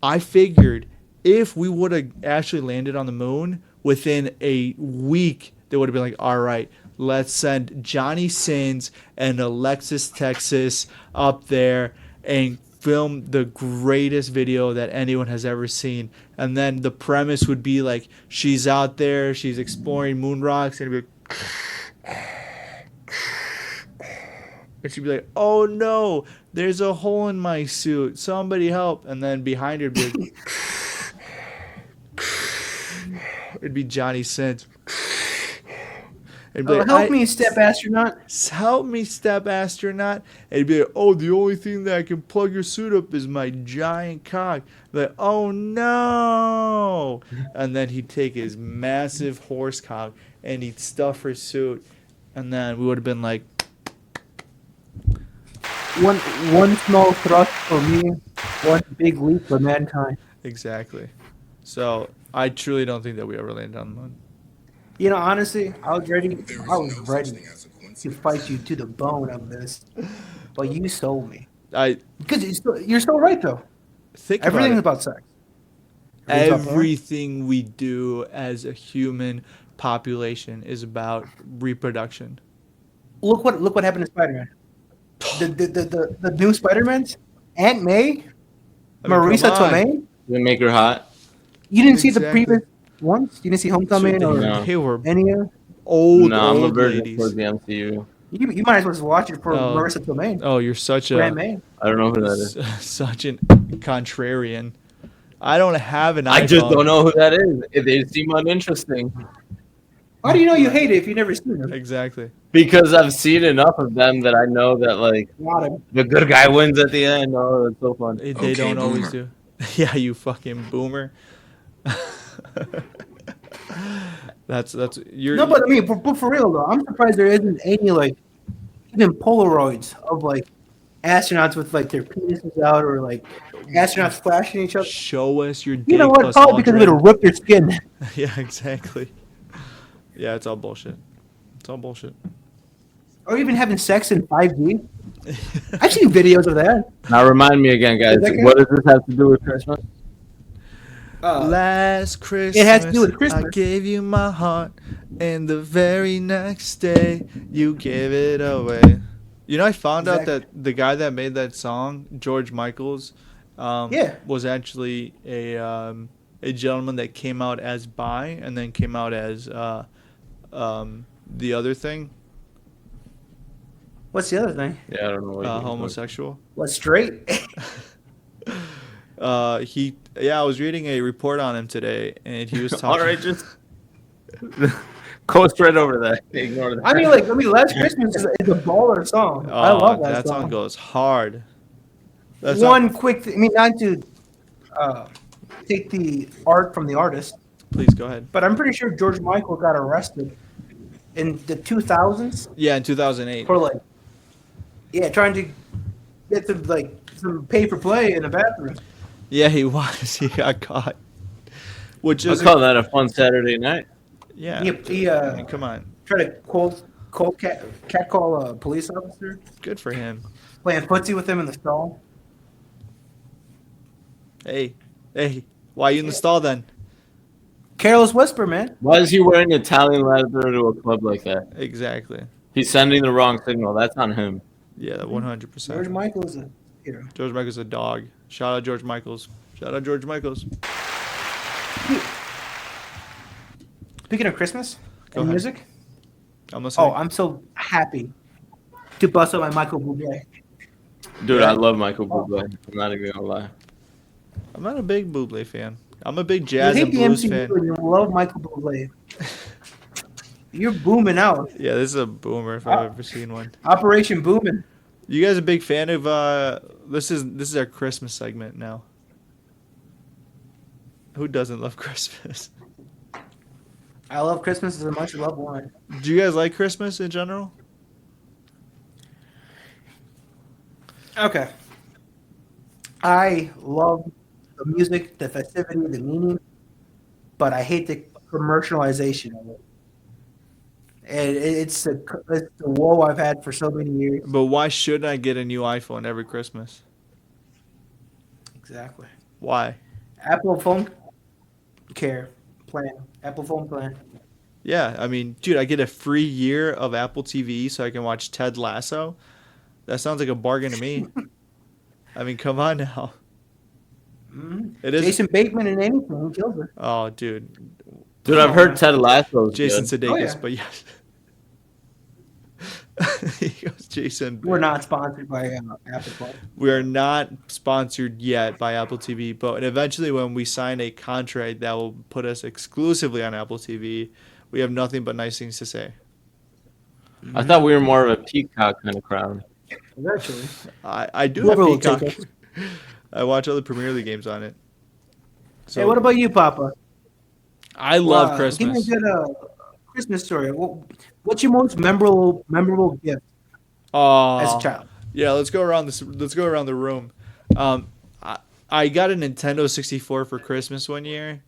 [SPEAKER 2] I figured if we would have actually landed on the moon within a week, they would have been like, all right, let's send Johnny Sins and Alexis Texas up there and film the greatest video that anyone has ever seen. And then the premise would be like, she's out there, she's exploring moon rocks, and it'd be and she'd be like, oh no, there's a hole in my suit, somebody help. And then behind her would be like, it'd be Johnny Sins. And be like,
[SPEAKER 4] help me, step astronaut.
[SPEAKER 2] help me, step astronaut. And he'd be like, oh, the only thing that can plug your suit up is my giant cock. Like, oh no. And then he'd take his massive horse cock and he'd stuff her suit. And then we would have been like,
[SPEAKER 4] One small thrust for me, one big leap for mankind.
[SPEAKER 2] exactly. So I truly don't think that we ever landed on the moon.
[SPEAKER 4] You know, honestly, I was ready.
[SPEAKER 1] There is
[SPEAKER 4] I was
[SPEAKER 1] no such
[SPEAKER 4] ready
[SPEAKER 1] thing as a
[SPEAKER 4] to
[SPEAKER 1] coincidence.
[SPEAKER 4] fight you to the bone of this, but you stole me.
[SPEAKER 2] I
[SPEAKER 4] Because you're still right though.
[SPEAKER 2] think
[SPEAKER 4] Everything's
[SPEAKER 2] about
[SPEAKER 4] about sex.
[SPEAKER 2] it.
[SPEAKER 4] Everything's about porn.
[SPEAKER 2] Everything we do as a human population is about reproduction.
[SPEAKER 4] Look what happened to Spider-Man. The new Spider-Mans, Aunt May,
[SPEAKER 2] I mean,
[SPEAKER 4] Marisa
[SPEAKER 2] come on.
[SPEAKER 4] Tomei.
[SPEAKER 3] They make her hot.
[SPEAKER 4] You didn't see the
[SPEAKER 2] Exactly.
[SPEAKER 4] previous ones. You didn't see Homecoming or
[SPEAKER 3] No.
[SPEAKER 2] They were
[SPEAKER 4] any of.
[SPEAKER 2] old,
[SPEAKER 3] No, I'm a
[SPEAKER 2] old
[SPEAKER 3] virgin
[SPEAKER 2] ladies.
[SPEAKER 3] towards the MCU.
[SPEAKER 4] You might as well just watch it for
[SPEAKER 2] Oh.
[SPEAKER 4] Marisa Tomei.
[SPEAKER 2] Oh, you're such
[SPEAKER 4] For Aunt
[SPEAKER 2] a
[SPEAKER 4] May.
[SPEAKER 3] I don't know who that is.
[SPEAKER 2] such an contrarian. I don't have an iPhone.
[SPEAKER 3] I just don't know who that is. They seem uninteresting
[SPEAKER 4] How do you know you hate it if you never seen them?
[SPEAKER 2] Exactly.
[SPEAKER 3] because I've seen enough of them that I know that like
[SPEAKER 4] Not him.
[SPEAKER 3] the good guy wins at the end. Oh, that's so fun.
[SPEAKER 2] They
[SPEAKER 1] Okay,
[SPEAKER 2] don't always
[SPEAKER 1] boomer.
[SPEAKER 2] do. Yeah, you fucking boomer. that's you're
[SPEAKER 4] No, but I mean, but for real though, I'm surprised there isn't any like even Polaroids of like astronauts with like their penises out or like astronauts flashing each other.
[SPEAKER 2] show us your dick.
[SPEAKER 4] You know what?
[SPEAKER 2] plus
[SPEAKER 4] Probably because
[SPEAKER 2] Aldrin.
[SPEAKER 4] it'll rip your skin.
[SPEAKER 2] Yeah, exactly. Yeah, it's all bullshit. It's all bullshit.
[SPEAKER 4] Or even having sex in 5D. I've seen videos of that.
[SPEAKER 3] Now remind me again, guys.
[SPEAKER 4] Is that good?
[SPEAKER 3] What does this have to do with Christmas?
[SPEAKER 2] Last Christmas,
[SPEAKER 4] It has to do with Christmas.
[SPEAKER 2] I gave you my heart, and the very next day, you gave it away. You know, I found out
[SPEAKER 4] Exactly.
[SPEAKER 2] that the guy that made that song, George Michaels,
[SPEAKER 4] Yeah.
[SPEAKER 2] was actually a gentleman that came out as bi and then came out as the other thing,
[SPEAKER 4] What's the other thing?
[SPEAKER 3] Yeah, I don't know. What you mean.
[SPEAKER 2] homosexual.
[SPEAKER 4] What, straight?
[SPEAKER 2] I was reading a report on him today, and he was talking.
[SPEAKER 3] All right, just go straight over that. Ignore that.
[SPEAKER 4] I mean, Last Christmas is a baller song. I
[SPEAKER 2] Oh,
[SPEAKER 4] love that
[SPEAKER 2] song
[SPEAKER 4] song.
[SPEAKER 2] goes hard. That's
[SPEAKER 4] One quick thing. I mean, not to take the art from the artist,
[SPEAKER 2] Please go ahead.
[SPEAKER 4] but I'm pretty sure George Michael got arrested in the 2000s
[SPEAKER 2] Yeah, in 2008.
[SPEAKER 4] for trying to get some pay for play in the bathroom.
[SPEAKER 2] Yeah, he was. He got caught. Which
[SPEAKER 3] I
[SPEAKER 2] is
[SPEAKER 3] call that a fun Saturday night.
[SPEAKER 2] yeah.
[SPEAKER 4] He
[SPEAKER 2] I mean, come on,
[SPEAKER 4] tried to catcall a police officer
[SPEAKER 2] good for him.
[SPEAKER 4] playing footsie with him in the stall.
[SPEAKER 2] Hey, why you in the stall then?
[SPEAKER 4] Careless whisper, man.
[SPEAKER 3] Why is he wearing Italian leather to a club like that?
[SPEAKER 2] Exactly.
[SPEAKER 3] He's sending the wrong signal. That's on him.
[SPEAKER 2] Yeah, 100%.
[SPEAKER 4] George Michael is a hero.
[SPEAKER 2] George Michael's a dog. Shout out George Michaels. Shout out George Michaels.
[SPEAKER 4] Speaking of Christmas
[SPEAKER 2] Go
[SPEAKER 4] and
[SPEAKER 2] ahead.
[SPEAKER 4] music,
[SPEAKER 2] I'm listening.
[SPEAKER 4] oh, I'm so happy to bust up my Michael Bublé.
[SPEAKER 3] Dude,
[SPEAKER 2] Yeah.
[SPEAKER 3] I love Michael Bublé. I'm not even gonna lie.
[SPEAKER 2] I'm not a big Bublé fan. I'm a big
[SPEAKER 4] You
[SPEAKER 2] jazz
[SPEAKER 4] hate
[SPEAKER 2] and
[SPEAKER 4] the
[SPEAKER 2] blues
[SPEAKER 4] MCU
[SPEAKER 2] fan.
[SPEAKER 4] and you love Michael Bublé. You're booming out.
[SPEAKER 2] Yeah, this is a boomer if I've ever seen one.
[SPEAKER 4] Operation Booming.
[SPEAKER 2] You guys a big fan of this is our Christmas segment now. Who doesn't love Christmas?
[SPEAKER 4] I love Christmas as much as I love wine.
[SPEAKER 2] Do you guys like Christmas in general?
[SPEAKER 4] Okay. I love the music, the festivity, the meaning, but I hate the commercialization of it. And it's the woe I've had for so many years.
[SPEAKER 2] But why shouldn't I get a new iPhone every Christmas?
[SPEAKER 4] Exactly.
[SPEAKER 2] Why?
[SPEAKER 4] Apple phone care plan. Apple phone plan.
[SPEAKER 2] Yeah, I mean, dude, I get a free year of Apple TV so I can watch Ted Lasso. That sounds like a bargain to me. I mean, come on now.
[SPEAKER 4] Mhm.
[SPEAKER 2] It is.
[SPEAKER 4] Jason Bateman in anything kills her.
[SPEAKER 2] Oh, dude,
[SPEAKER 3] Dude, I've heard Ted Lasso's
[SPEAKER 2] Jason
[SPEAKER 3] good.
[SPEAKER 2] Sudeikis,
[SPEAKER 4] Oh, yeah.
[SPEAKER 2] but yes. He goes, Jason.
[SPEAKER 4] We're not sponsored by Apple Phone.
[SPEAKER 2] We are not sponsored yet by Apple TV, but eventually when we sign a contract that will put us exclusively on Apple TV, we have nothing but nice things to say.
[SPEAKER 3] I thought we were more of a Peacock kind of crowd.
[SPEAKER 4] Eventually.
[SPEAKER 2] I do
[SPEAKER 4] Whoever will
[SPEAKER 2] have
[SPEAKER 4] take
[SPEAKER 2] Peacock.
[SPEAKER 4] it.
[SPEAKER 2] I watch other Premier League games on it. So
[SPEAKER 4] Hey, what about you, Papa?
[SPEAKER 2] I love
[SPEAKER 4] Give me a
[SPEAKER 2] Christmas.
[SPEAKER 4] good Christmas story. What's your most memorable gift as a child?
[SPEAKER 2] Yeah, let's go around this. Let's go around the room. Um, I got a Nintendo 64 for Christmas one year,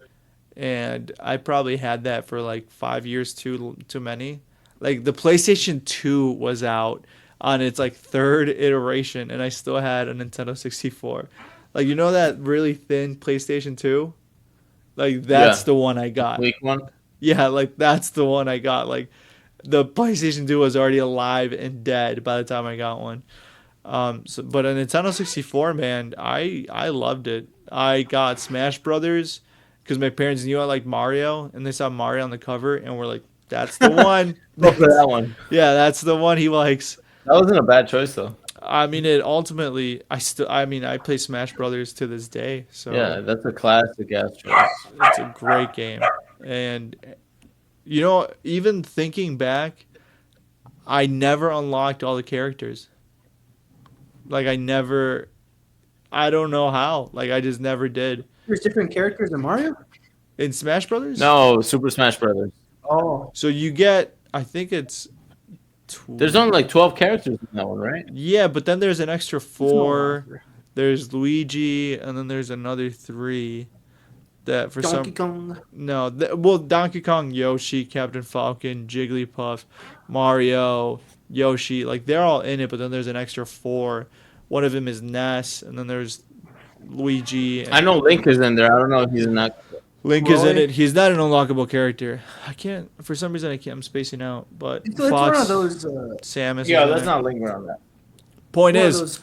[SPEAKER 2] and I probably had that for like 5 years too many. Like the PlayStation 2 was out on its like third iteration, and I still had a Nintendo 64. Like you know that really thin PlayStation 2? Like that's
[SPEAKER 3] Yeah.
[SPEAKER 2] the one I got.
[SPEAKER 3] Week one.
[SPEAKER 2] Yeah, like that's the one I got. Like the PlayStation 2 was already alive and dead by the time I got one. But a Nintendo 64, man, I loved it. I got Smash Brothers because my parents knew I liked Mario, and they saw Mario on the cover, and were like, "That's the one."
[SPEAKER 3] Go for that one.
[SPEAKER 2] Yeah, that's the one he likes.
[SPEAKER 3] That wasn't a bad choice though.
[SPEAKER 2] I mean, it ultimately, I play Smash Brothers to this day, so
[SPEAKER 3] Yeah, that's a classic ass choice.
[SPEAKER 2] it's a great game. And even thinking back, I never unlocked all the characters. Like I don't know how. Like I just never did.
[SPEAKER 4] There's different characters in Mario?
[SPEAKER 2] In Smash Brothers?
[SPEAKER 3] No, Super Smash Brothers.
[SPEAKER 4] Oh.
[SPEAKER 2] So you get, I think it's
[SPEAKER 3] There's only like 12 characters in that one, right?
[SPEAKER 2] Yeah, but then there's an extra
[SPEAKER 4] It's
[SPEAKER 2] 4.
[SPEAKER 4] no
[SPEAKER 2] There's Luigi, and then there's another 3 that for
[SPEAKER 4] Donkey
[SPEAKER 2] some
[SPEAKER 4] Kong.
[SPEAKER 2] no, Donkey Kong, Yoshi, Captain Falcon, Jigglypuff, Mario, Yoshi, like they're all in it, but then there's an extra 4. One of them is Ness, and then there's Luigi.
[SPEAKER 3] I know Link is in there. I don't know if he's not.
[SPEAKER 2] Link is in
[SPEAKER 4] Roy?
[SPEAKER 2] it. He's not an unlockable character. I can't, for some reason, I'm spacing out. But
[SPEAKER 4] It's one
[SPEAKER 2] Fox,
[SPEAKER 4] of those.
[SPEAKER 2] Samus.
[SPEAKER 3] Yeah,
[SPEAKER 2] is in
[SPEAKER 3] let's
[SPEAKER 2] it.
[SPEAKER 3] not linger on that.
[SPEAKER 2] Point
[SPEAKER 4] one of
[SPEAKER 2] is,
[SPEAKER 4] those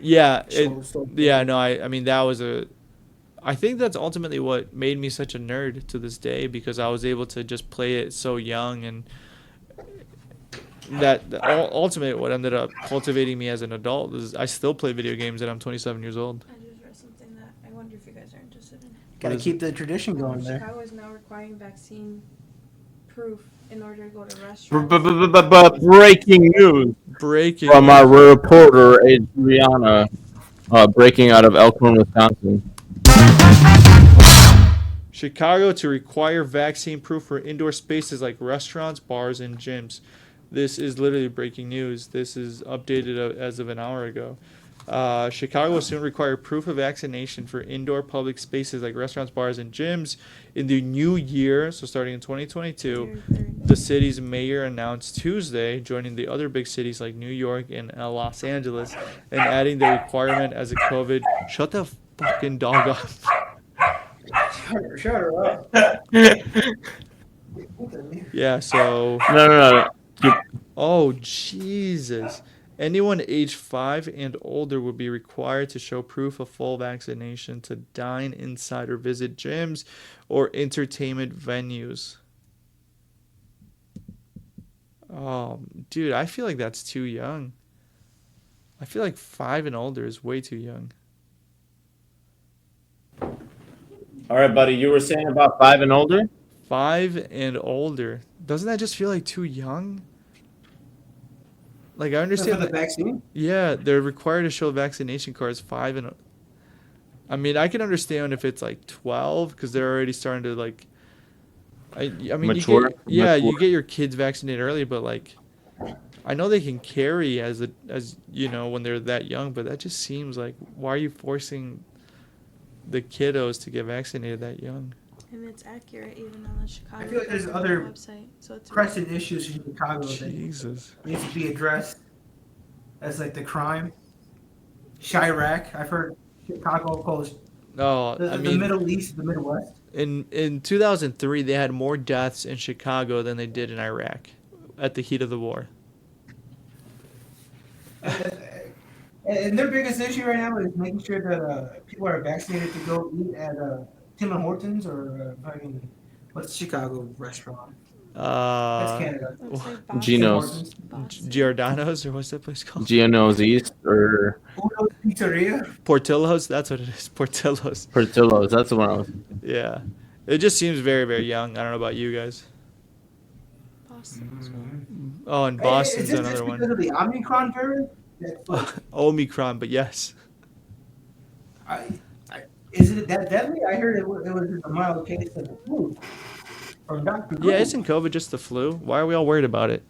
[SPEAKER 2] yeah,
[SPEAKER 4] shows.
[SPEAKER 2] no, I mean that was I think that's ultimately what made me such a nerd to this day because I was able to just play it so young and ultimately what ended up cultivating me as an adult is I still play video games and I'm 27 years old.
[SPEAKER 5] I just read something that I wonder if you guys are interested in.
[SPEAKER 4] Gotta keep the tradition going there.
[SPEAKER 5] Chicago is now requiring vaccine proof in order to go to restaurants.
[SPEAKER 3] Breaking news
[SPEAKER 2] Breaking
[SPEAKER 3] from our reporter Adriana, breaking out of Elkhorn, Wisconsin.
[SPEAKER 2] Chicago to require vaccine proof for indoor spaces like restaurants, bars, and gyms. This is literally breaking news. This is updated as of an hour ago. Chicago will soon require proof of vaccination for indoor public spaces like restaurants, bars, and gyms in the new year. So starting in 2022, the city's mayor announced Tuesday, joining the other big cities like New York and Los Angeles, and adding the requirement as a COVID. Shut the fucking dog up.
[SPEAKER 4] Shut her up.
[SPEAKER 2] Yeah. So.
[SPEAKER 3] No.
[SPEAKER 2] Oh, Jesus. Anyone age 5 and older would be required to show proof of full vaccination to dine inside or visit gyms or entertainment venues. Oh, dude, I feel like that's too young. I feel like 5 and older is way too young.
[SPEAKER 3] All right, buddy. You were saying about 5 and older?
[SPEAKER 2] 5 and older. Doesn't that just feel like too young? Like I understand
[SPEAKER 4] For the vaccine?
[SPEAKER 2] Yeah, they're required to show vaccination cards 5 and. I mean, I can understand if it's like 12 because they're already starting to like. I mean,
[SPEAKER 3] Mature.
[SPEAKER 2] you get your kids vaccinated early, but like, I know they can carry as when they're that young, but that just seems like why are you forcing the kiddos to get vaccinated that young?
[SPEAKER 5] And it's accurate even on the Chicago
[SPEAKER 4] I feel like there's
[SPEAKER 5] government
[SPEAKER 4] other
[SPEAKER 5] website. So it's
[SPEAKER 4] pressing issues in Chicago
[SPEAKER 2] Jesus.
[SPEAKER 4] that needs to be addressed as like the crime. Chirac, I've heard Chicago calls
[SPEAKER 2] No,
[SPEAKER 4] the
[SPEAKER 2] I mean,
[SPEAKER 4] Middle East, the Midwest.
[SPEAKER 2] in 2003 they had more deaths in Chicago than they did in Iraq at the heat of the war.
[SPEAKER 4] And their biggest issue right now is making sure that people are vaccinated to go eat at Tim Hortons or what's the Chicago restaurant? That's Canada.
[SPEAKER 5] Let's say Boston.
[SPEAKER 3] Geno's.
[SPEAKER 5] Boston.
[SPEAKER 2] Giordano's or what's that place called?
[SPEAKER 3] Giano's East or
[SPEAKER 4] Uno's Pizzeria.
[SPEAKER 2] Portillo's, that's what it is. Portillo's.
[SPEAKER 3] Portillo's. That's the one I was.
[SPEAKER 2] Yeah. It just seems very, very young. I don't know about you guys.
[SPEAKER 5] Boston.
[SPEAKER 2] Oh, and
[SPEAKER 4] Hey,
[SPEAKER 2] Boston's
[SPEAKER 4] is this
[SPEAKER 2] another
[SPEAKER 4] just
[SPEAKER 2] one.
[SPEAKER 4] because of the Omicron variant? That, like,
[SPEAKER 2] Omicron, but yes.
[SPEAKER 4] is it that deadly? I heard it was a mild case of the flu from Dr.
[SPEAKER 2] Yeah,
[SPEAKER 4] Who.
[SPEAKER 2] isn't COVID just the flu? Why are we all worried about it?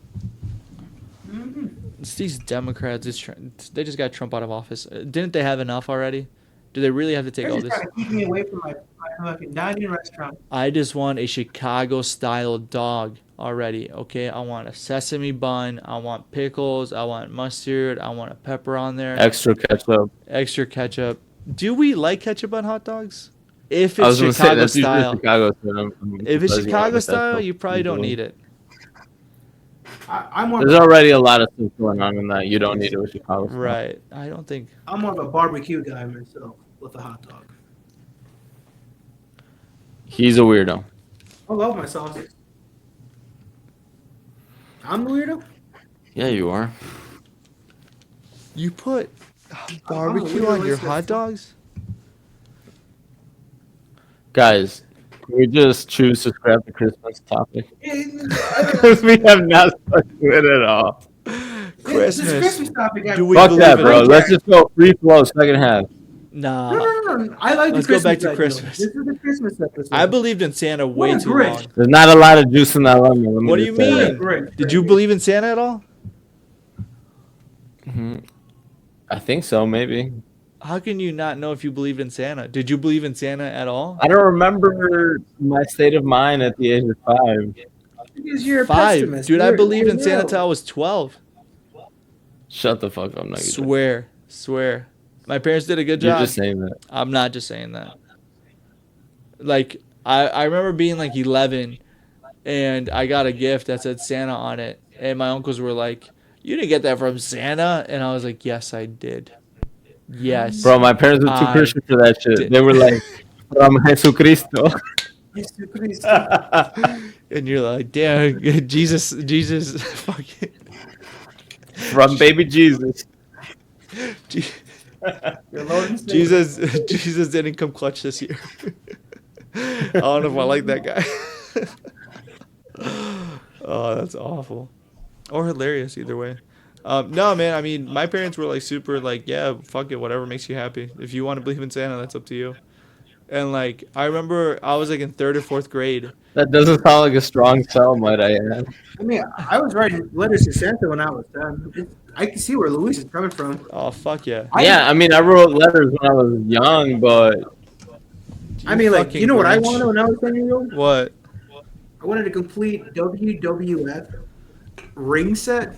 [SPEAKER 4] Mm-hmm.
[SPEAKER 2] It's these Democrats. They just got Trump out of office. Didn't they have enough already? Do they really have to take
[SPEAKER 4] They're
[SPEAKER 2] all
[SPEAKER 4] just
[SPEAKER 2] this?
[SPEAKER 4] trying to keep me away from my fucking dining restaurant.
[SPEAKER 2] I just want a Chicago-style dog already, okay? I want a sesame bun. I want pickles. I want mustard. I want a pepper on there.
[SPEAKER 3] Extra ketchup.
[SPEAKER 2] Extra ketchup. Do we like ketchup on hot dogs? If
[SPEAKER 3] I
[SPEAKER 2] it's
[SPEAKER 3] was gonna say
[SPEAKER 2] Chicago
[SPEAKER 3] that's usually
[SPEAKER 2] style.
[SPEAKER 3] Chicago. So I'm
[SPEAKER 2] If it's
[SPEAKER 3] surprised you went
[SPEAKER 2] Chicago
[SPEAKER 3] with that
[SPEAKER 2] style,
[SPEAKER 3] so
[SPEAKER 2] you probably don't
[SPEAKER 3] easily.
[SPEAKER 2] need it.
[SPEAKER 4] I'm more.
[SPEAKER 3] There's already a lot of stuff going on in that. You don't need it with Chicago. style.
[SPEAKER 2] Right. I don't think.
[SPEAKER 4] I'm more of a barbecue guy myself with a hot dog.
[SPEAKER 3] He's a weirdo.
[SPEAKER 4] I love my sauces. I'm the weirdo.
[SPEAKER 3] Yeah, you are.
[SPEAKER 2] You put
[SPEAKER 4] I'm
[SPEAKER 2] barbecue
[SPEAKER 4] a
[SPEAKER 2] on your
[SPEAKER 4] weirdo.
[SPEAKER 2] hot dogs?
[SPEAKER 3] Guys, can we just choose to scrap the Christmas topic?
[SPEAKER 4] Because
[SPEAKER 3] Because we have not stuck to it at all.
[SPEAKER 2] Christmas.
[SPEAKER 4] This Christmas topic.
[SPEAKER 2] Do we
[SPEAKER 3] Fuck
[SPEAKER 2] believe
[SPEAKER 3] that,
[SPEAKER 2] in
[SPEAKER 3] bro.
[SPEAKER 2] it?
[SPEAKER 3] Let's just go free flow second half.
[SPEAKER 2] Nah.
[SPEAKER 4] No. I like
[SPEAKER 2] Let's
[SPEAKER 4] the
[SPEAKER 2] go
[SPEAKER 4] Christmas
[SPEAKER 2] back to
[SPEAKER 4] idea.
[SPEAKER 2] Christmas.
[SPEAKER 4] This is the Christmas episode.
[SPEAKER 2] I believed in Santa way
[SPEAKER 4] What a
[SPEAKER 2] too
[SPEAKER 4] Grinch.
[SPEAKER 2] long.
[SPEAKER 3] There's not a lot of juice in that lemon. let me
[SPEAKER 2] What do you
[SPEAKER 3] just say
[SPEAKER 2] mean?
[SPEAKER 3] that.
[SPEAKER 2] Did you believe in Santa at all?
[SPEAKER 3] I think so, maybe.
[SPEAKER 2] How can you not know if you believed in Santa? Did you believe in Santa at all?
[SPEAKER 3] I don't remember my state of mind at the age of 5.
[SPEAKER 4] Because you're a
[SPEAKER 2] 5.
[SPEAKER 4] pessimist.
[SPEAKER 2] Dude, I
[SPEAKER 4] You're-
[SPEAKER 2] believed in
[SPEAKER 4] you're
[SPEAKER 2] Santa
[SPEAKER 4] no.
[SPEAKER 2] till I was 12.
[SPEAKER 3] Shut the fuck up, no, you don't.
[SPEAKER 2] Swear. My parents did a good
[SPEAKER 3] You're
[SPEAKER 2] job.
[SPEAKER 3] just saying that.
[SPEAKER 2] I'm not just saying that. Like, I remember being like 11 and I got a gift that said Santa on it. And my uncles were like, "You didn't get that from Santa?" And I was like, "Yes, I did. Yes."
[SPEAKER 3] Bro, my parents were too
[SPEAKER 2] I
[SPEAKER 3] Christian for that shit.
[SPEAKER 2] did.
[SPEAKER 3] They were like, from Jesucristo.
[SPEAKER 2] And you're like, "Damn, Jesus, fucking."
[SPEAKER 3] From baby Jesus.
[SPEAKER 4] Your Lord and Savior.
[SPEAKER 2] Jesus didn't come clutch this year. I don't know if I like that guy. Oh, that's awful. Or hilarious, either way. No, man, I mean, my parents were like super like, yeah, fuck it, whatever makes you happy. If you want to believe in Santa, that's up to you. And like, I remember I was like in 3rd or 4th grade.
[SPEAKER 3] That doesn't sound like a strong sell, might I add.
[SPEAKER 4] I mean, I was writing letters to Santa when I was 10. I can see where Luis is coming from.
[SPEAKER 2] Oh, fuck yeah.
[SPEAKER 3] Yeah, I mean, I wrote letters when I was young, but
[SPEAKER 4] I mean, like,
[SPEAKER 2] fucking
[SPEAKER 4] you know what I
[SPEAKER 2] Grinch.
[SPEAKER 4] wanted when I was 10 years old?
[SPEAKER 2] What?
[SPEAKER 4] I wanted a complete WWF ring set.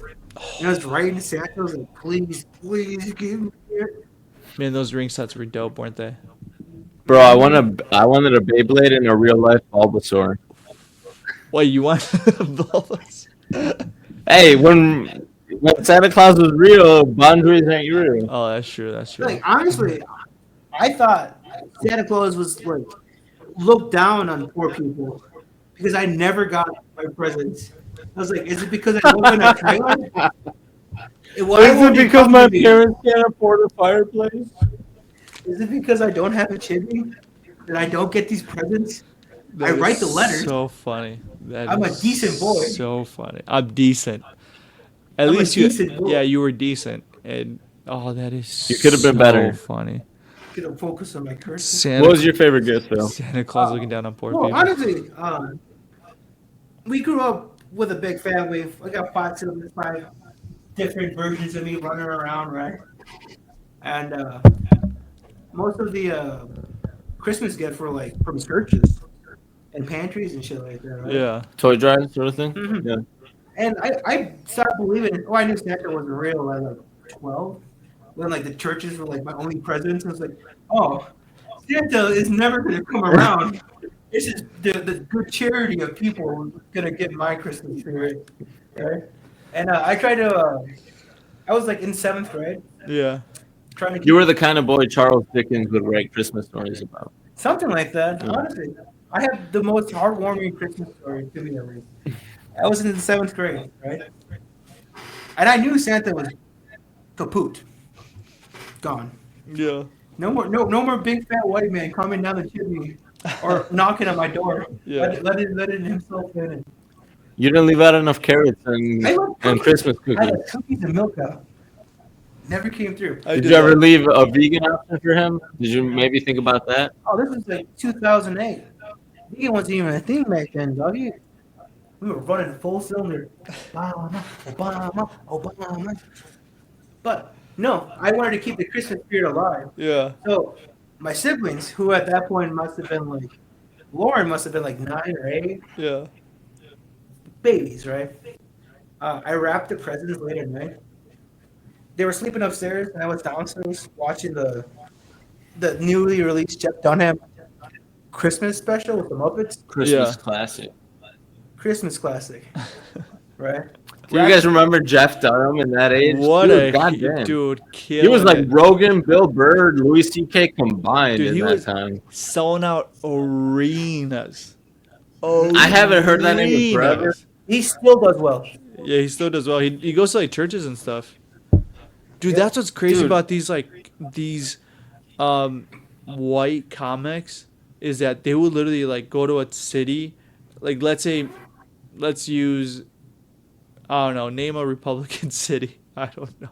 [SPEAKER 4] And I was writing to Santa. I was like, please give me it.
[SPEAKER 2] Man, those ring sets were dope, weren't they?
[SPEAKER 3] bro, I wanted a Beyblade and a real life Bulbasaur.
[SPEAKER 2] Wait, you want Bulbas?
[SPEAKER 3] Hey, when Santa Claus was real, boundaries ain't real.
[SPEAKER 2] Oh, that's true.
[SPEAKER 4] Like, honestly, I thought Santa Claus was, like, looked down on poor people because I never got my presents. I was like, is it because I live in a trailer?
[SPEAKER 3] Is it because my parents can't afford a fireplace?
[SPEAKER 4] Is it because I don't have a chimney that I don't get these presents? I
[SPEAKER 2] That
[SPEAKER 4] write the
[SPEAKER 2] is
[SPEAKER 4] letters.
[SPEAKER 2] So funny.
[SPEAKER 4] I'm a
[SPEAKER 2] is
[SPEAKER 4] decent boy.
[SPEAKER 2] So funny. I'm decent. At
[SPEAKER 4] I'm a
[SPEAKER 2] least you.
[SPEAKER 4] decent boy.
[SPEAKER 2] Yeah, you were decent. And oh, that is.
[SPEAKER 3] You could have been
[SPEAKER 2] so
[SPEAKER 3] better.
[SPEAKER 2] Funny.
[SPEAKER 4] Gonna focus on my curses.
[SPEAKER 2] Santa,
[SPEAKER 3] What was your favorite gift, though?
[SPEAKER 2] Santa Claus looking down on poor
[SPEAKER 4] Well,
[SPEAKER 2] people.
[SPEAKER 4] honestly, we grew up with a big family. I got 5 siblings, 5 different versions of me running around, right? And most of the Christmas gifts were like from churches and pantries and shit like that, right?
[SPEAKER 2] Yeah.
[SPEAKER 3] Toy drive sort of thing?
[SPEAKER 4] Mhm.
[SPEAKER 3] Yeah.
[SPEAKER 4] And I started believing. I knew Santa wasn't real at like 12. When like the churches were like my only presents, I was like, oh, Santa is never gonna come around. This is the good charity of people gonna get my Christmas tree, right? And I tried to. I was like in 7th grade,
[SPEAKER 2] Yeah.
[SPEAKER 4] trying to.
[SPEAKER 3] You were the kind of boy Charles Dickens would write Christmas stories about.
[SPEAKER 4] Something like that.
[SPEAKER 3] Yeah.
[SPEAKER 4] Honestly, I have the most heartwarming Christmas story to me ever. I was in the 7th grade, right? And I knew Santa was kaput, gone.
[SPEAKER 2] Yeah.
[SPEAKER 4] No more big fat white man coming down the chimney or knocking on my door.
[SPEAKER 2] Yeah.
[SPEAKER 4] Letting himself in.
[SPEAKER 3] You didn't leave out enough carrots and,
[SPEAKER 4] I love
[SPEAKER 3] and
[SPEAKER 4] cookies.
[SPEAKER 3] Christmas
[SPEAKER 4] I
[SPEAKER 3] cookies.
[SPEAKER 4] had cookies and milk out. Never came through.
[SPEAKER 3] Did you ever leave a vegan option for him? Did you maybe think about that?
[SPEAKER 4] Oh, this was like 2008. Vegan wasn't even a thing back then, doggy. We were running full cylinder. Obama, Obama, Obama. But no, I wanted to keep the Christmas spirit alive.
[SPEAKER 2] Yeah.
[SPEAKER 4] So my siblings, who at that point must have been like, Lauren must have been like 9 or 8,
[SPEAKER 2] Yeah.
[SPEAKER 4] babies, right? I wrapped the presents late at night. They were sleeping upstairs, and I was downstairs watching the newly released Jeff Dunham Christmas special with the Muppets.
[SPEAKER 3] Christmas
[SPEAKER 2] Yeah.
[SPEAKER 3] classic.
[SPEAKER 4] Christmas classic, right?
[SPEAKER 3] Do you guys remember Jeff Dunham in that age?
[SPEAKER 2] What
[SPEAKER 3] Dude,
[SPEAKER 2] a
[SPEAKER 3] goddamn.
[SPEAKER 2] dude!
[SPEAKER 3] He was
[SPEAKER 2] Killing
[SPEAKER 3] like
[SPEAKER 2] it.
[SPEAKER 3] Rogan, Bill Burr, Louis C.K. combined
[SPEAKER 2] Dude,
[SPEAKER 3] in
[SPEAKER 2] he
[SPEAKER 3] that
[SPEAKER 2] was
[SPEAKER 3] time.
[SPEAKER 2] selling out arenas.
[SPEAKER 3] I haven't heard that name in forever.
[SPEAKER 2] Arenas.
[SPEAKER 4] He still does well.
[SPEAKER 2] Yeah, he still does well. He goes to like churches and stuff. Dude,
[SPEAKER 4] Yeah.
[SPEAKER 2] that's what's crazy
[SPEAKER 3] Dude.
[SPEAKER 2] about these white comics is that they would literally like go to a city, like let's use, I don't know, name a Republican city. I don't know.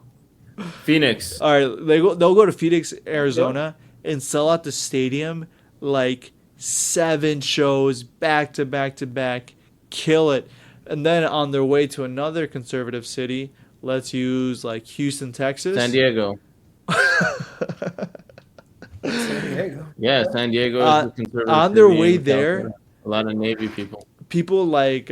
[SPEAKER 3] Phoenix.
[SPEAKER 2] All right, they'll go to Phoenix, Arizona, and sell out the stadium like 7 shows back to back to back, kill it, and then on their way to another conservative city, let's use like Houston, Texas.
[SPEAKER 3] San Diego.
[SPEAKER 4] There you go.
[SPEAKER 3] Yeah, San Diego is a conservative
[SPEAKER 2] on their
[SPEAKER 3] city
[SPEAKER 2] way
[SPEAKER 3] in
[SPEAKER 2] there-
[SPEAKER 3] California. A lot of Navy people.
[SPEAKER 2] People like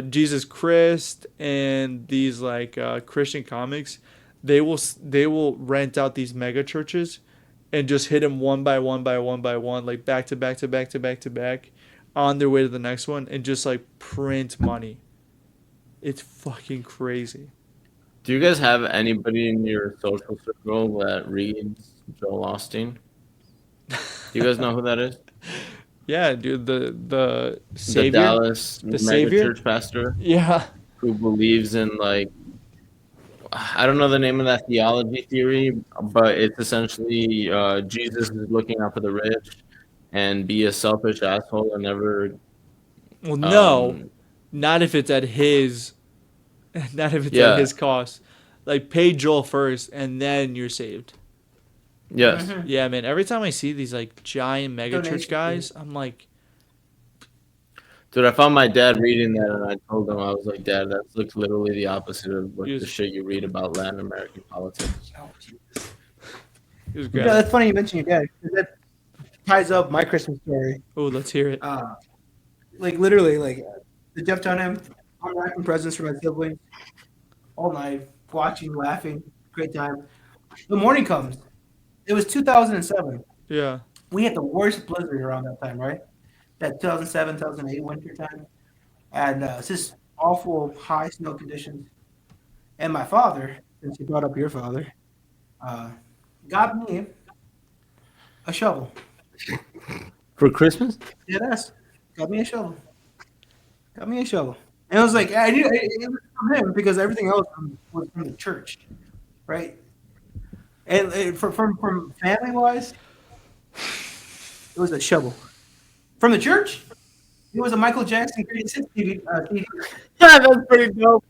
[SPEAKER 2] Jesus Christ and these like Christian comics, they will rent out these mega churches and just hit them one by one, like back to back to back to back to back, on their way to the next one, and just like print money. It's fucking crazy.
[SPEAKER 3] Do you guys have anybody in your social circle that reads Joel Osteen? Do you guys know who that is?
[SPEAKER 2] Yeah, dude, the
[SPEAKER 3] The
[SPEAKER 2] savior.
[SPEAKER 3] Dallas
[SPEAKER 2] The
[SPEAKER 3] mega
[SPEAKER 2] savior?
[SPEAKER 3] church pastor
[SPEAKER 2] Yeah,
[SPEAKER 3] who believes in like, I don't know the name of that theology theory, but it's essentially Jesus is looking out for the rich and be a selfish asshole and never.
[SPEAKER 2] well, no,
[SPEAKER 3] um,
[SPEAKER 2] not if it's at his, not if it's
[SPEAKER 3] Yeah.
[SPEAKER 2] at his cost. Like pay Joel first, and then you're saved.
[SPEAKER 3] Yes.
[SPEAKER 4] Mhm.
[SPEAKER 2] Yeah, man. Every time I see these like giant mega church
[SPEAKER 4] Donation
[SPEAKER 2] guys, I'm like,
[SPEAKER 3] Dude, I found my dad reading that, and I told him, I was like, Dad, that's like literally the opposite of like
[SPEAKER 2] Yes.
[SPEAKER 3] the shit you read about Latin American politics.
[SPEAKER 2] it was
[SPEAKER 4] Yeah,
[SPEAKER 2] great.
[SPEAKER 4] that's funny you mentioned your dad, 'cause that ties up my Christmas story.
[SPEAKER 2] Oh, let's hear it.
[SPEAKER 4] Like literally, like the Jeff Dunham, I'm wrapping presents for my siblings all night, watching, laughing, great time. The morning comes. It was 2007.
[SPEAKER 2] Yeah.
[SPEAKER 4] We had the worst blizzard around that time, right? That 2007, 2008 winter time. And it's just awful high snow conditions. And my father, since you brought up your father, got me a shovel.
[SPEAKER 3] For Christmas?
[SPEAKER 4] Yeah, that's got me a shovel. Got me a shovel. And it was like, I knew it was from him because everything else was from the church, right? And from family wise, it was a shovel. From the church, it was a Michael Jackson Greatest Hits CD.
[SPEAKER 3] Yeah, that's pretty dope.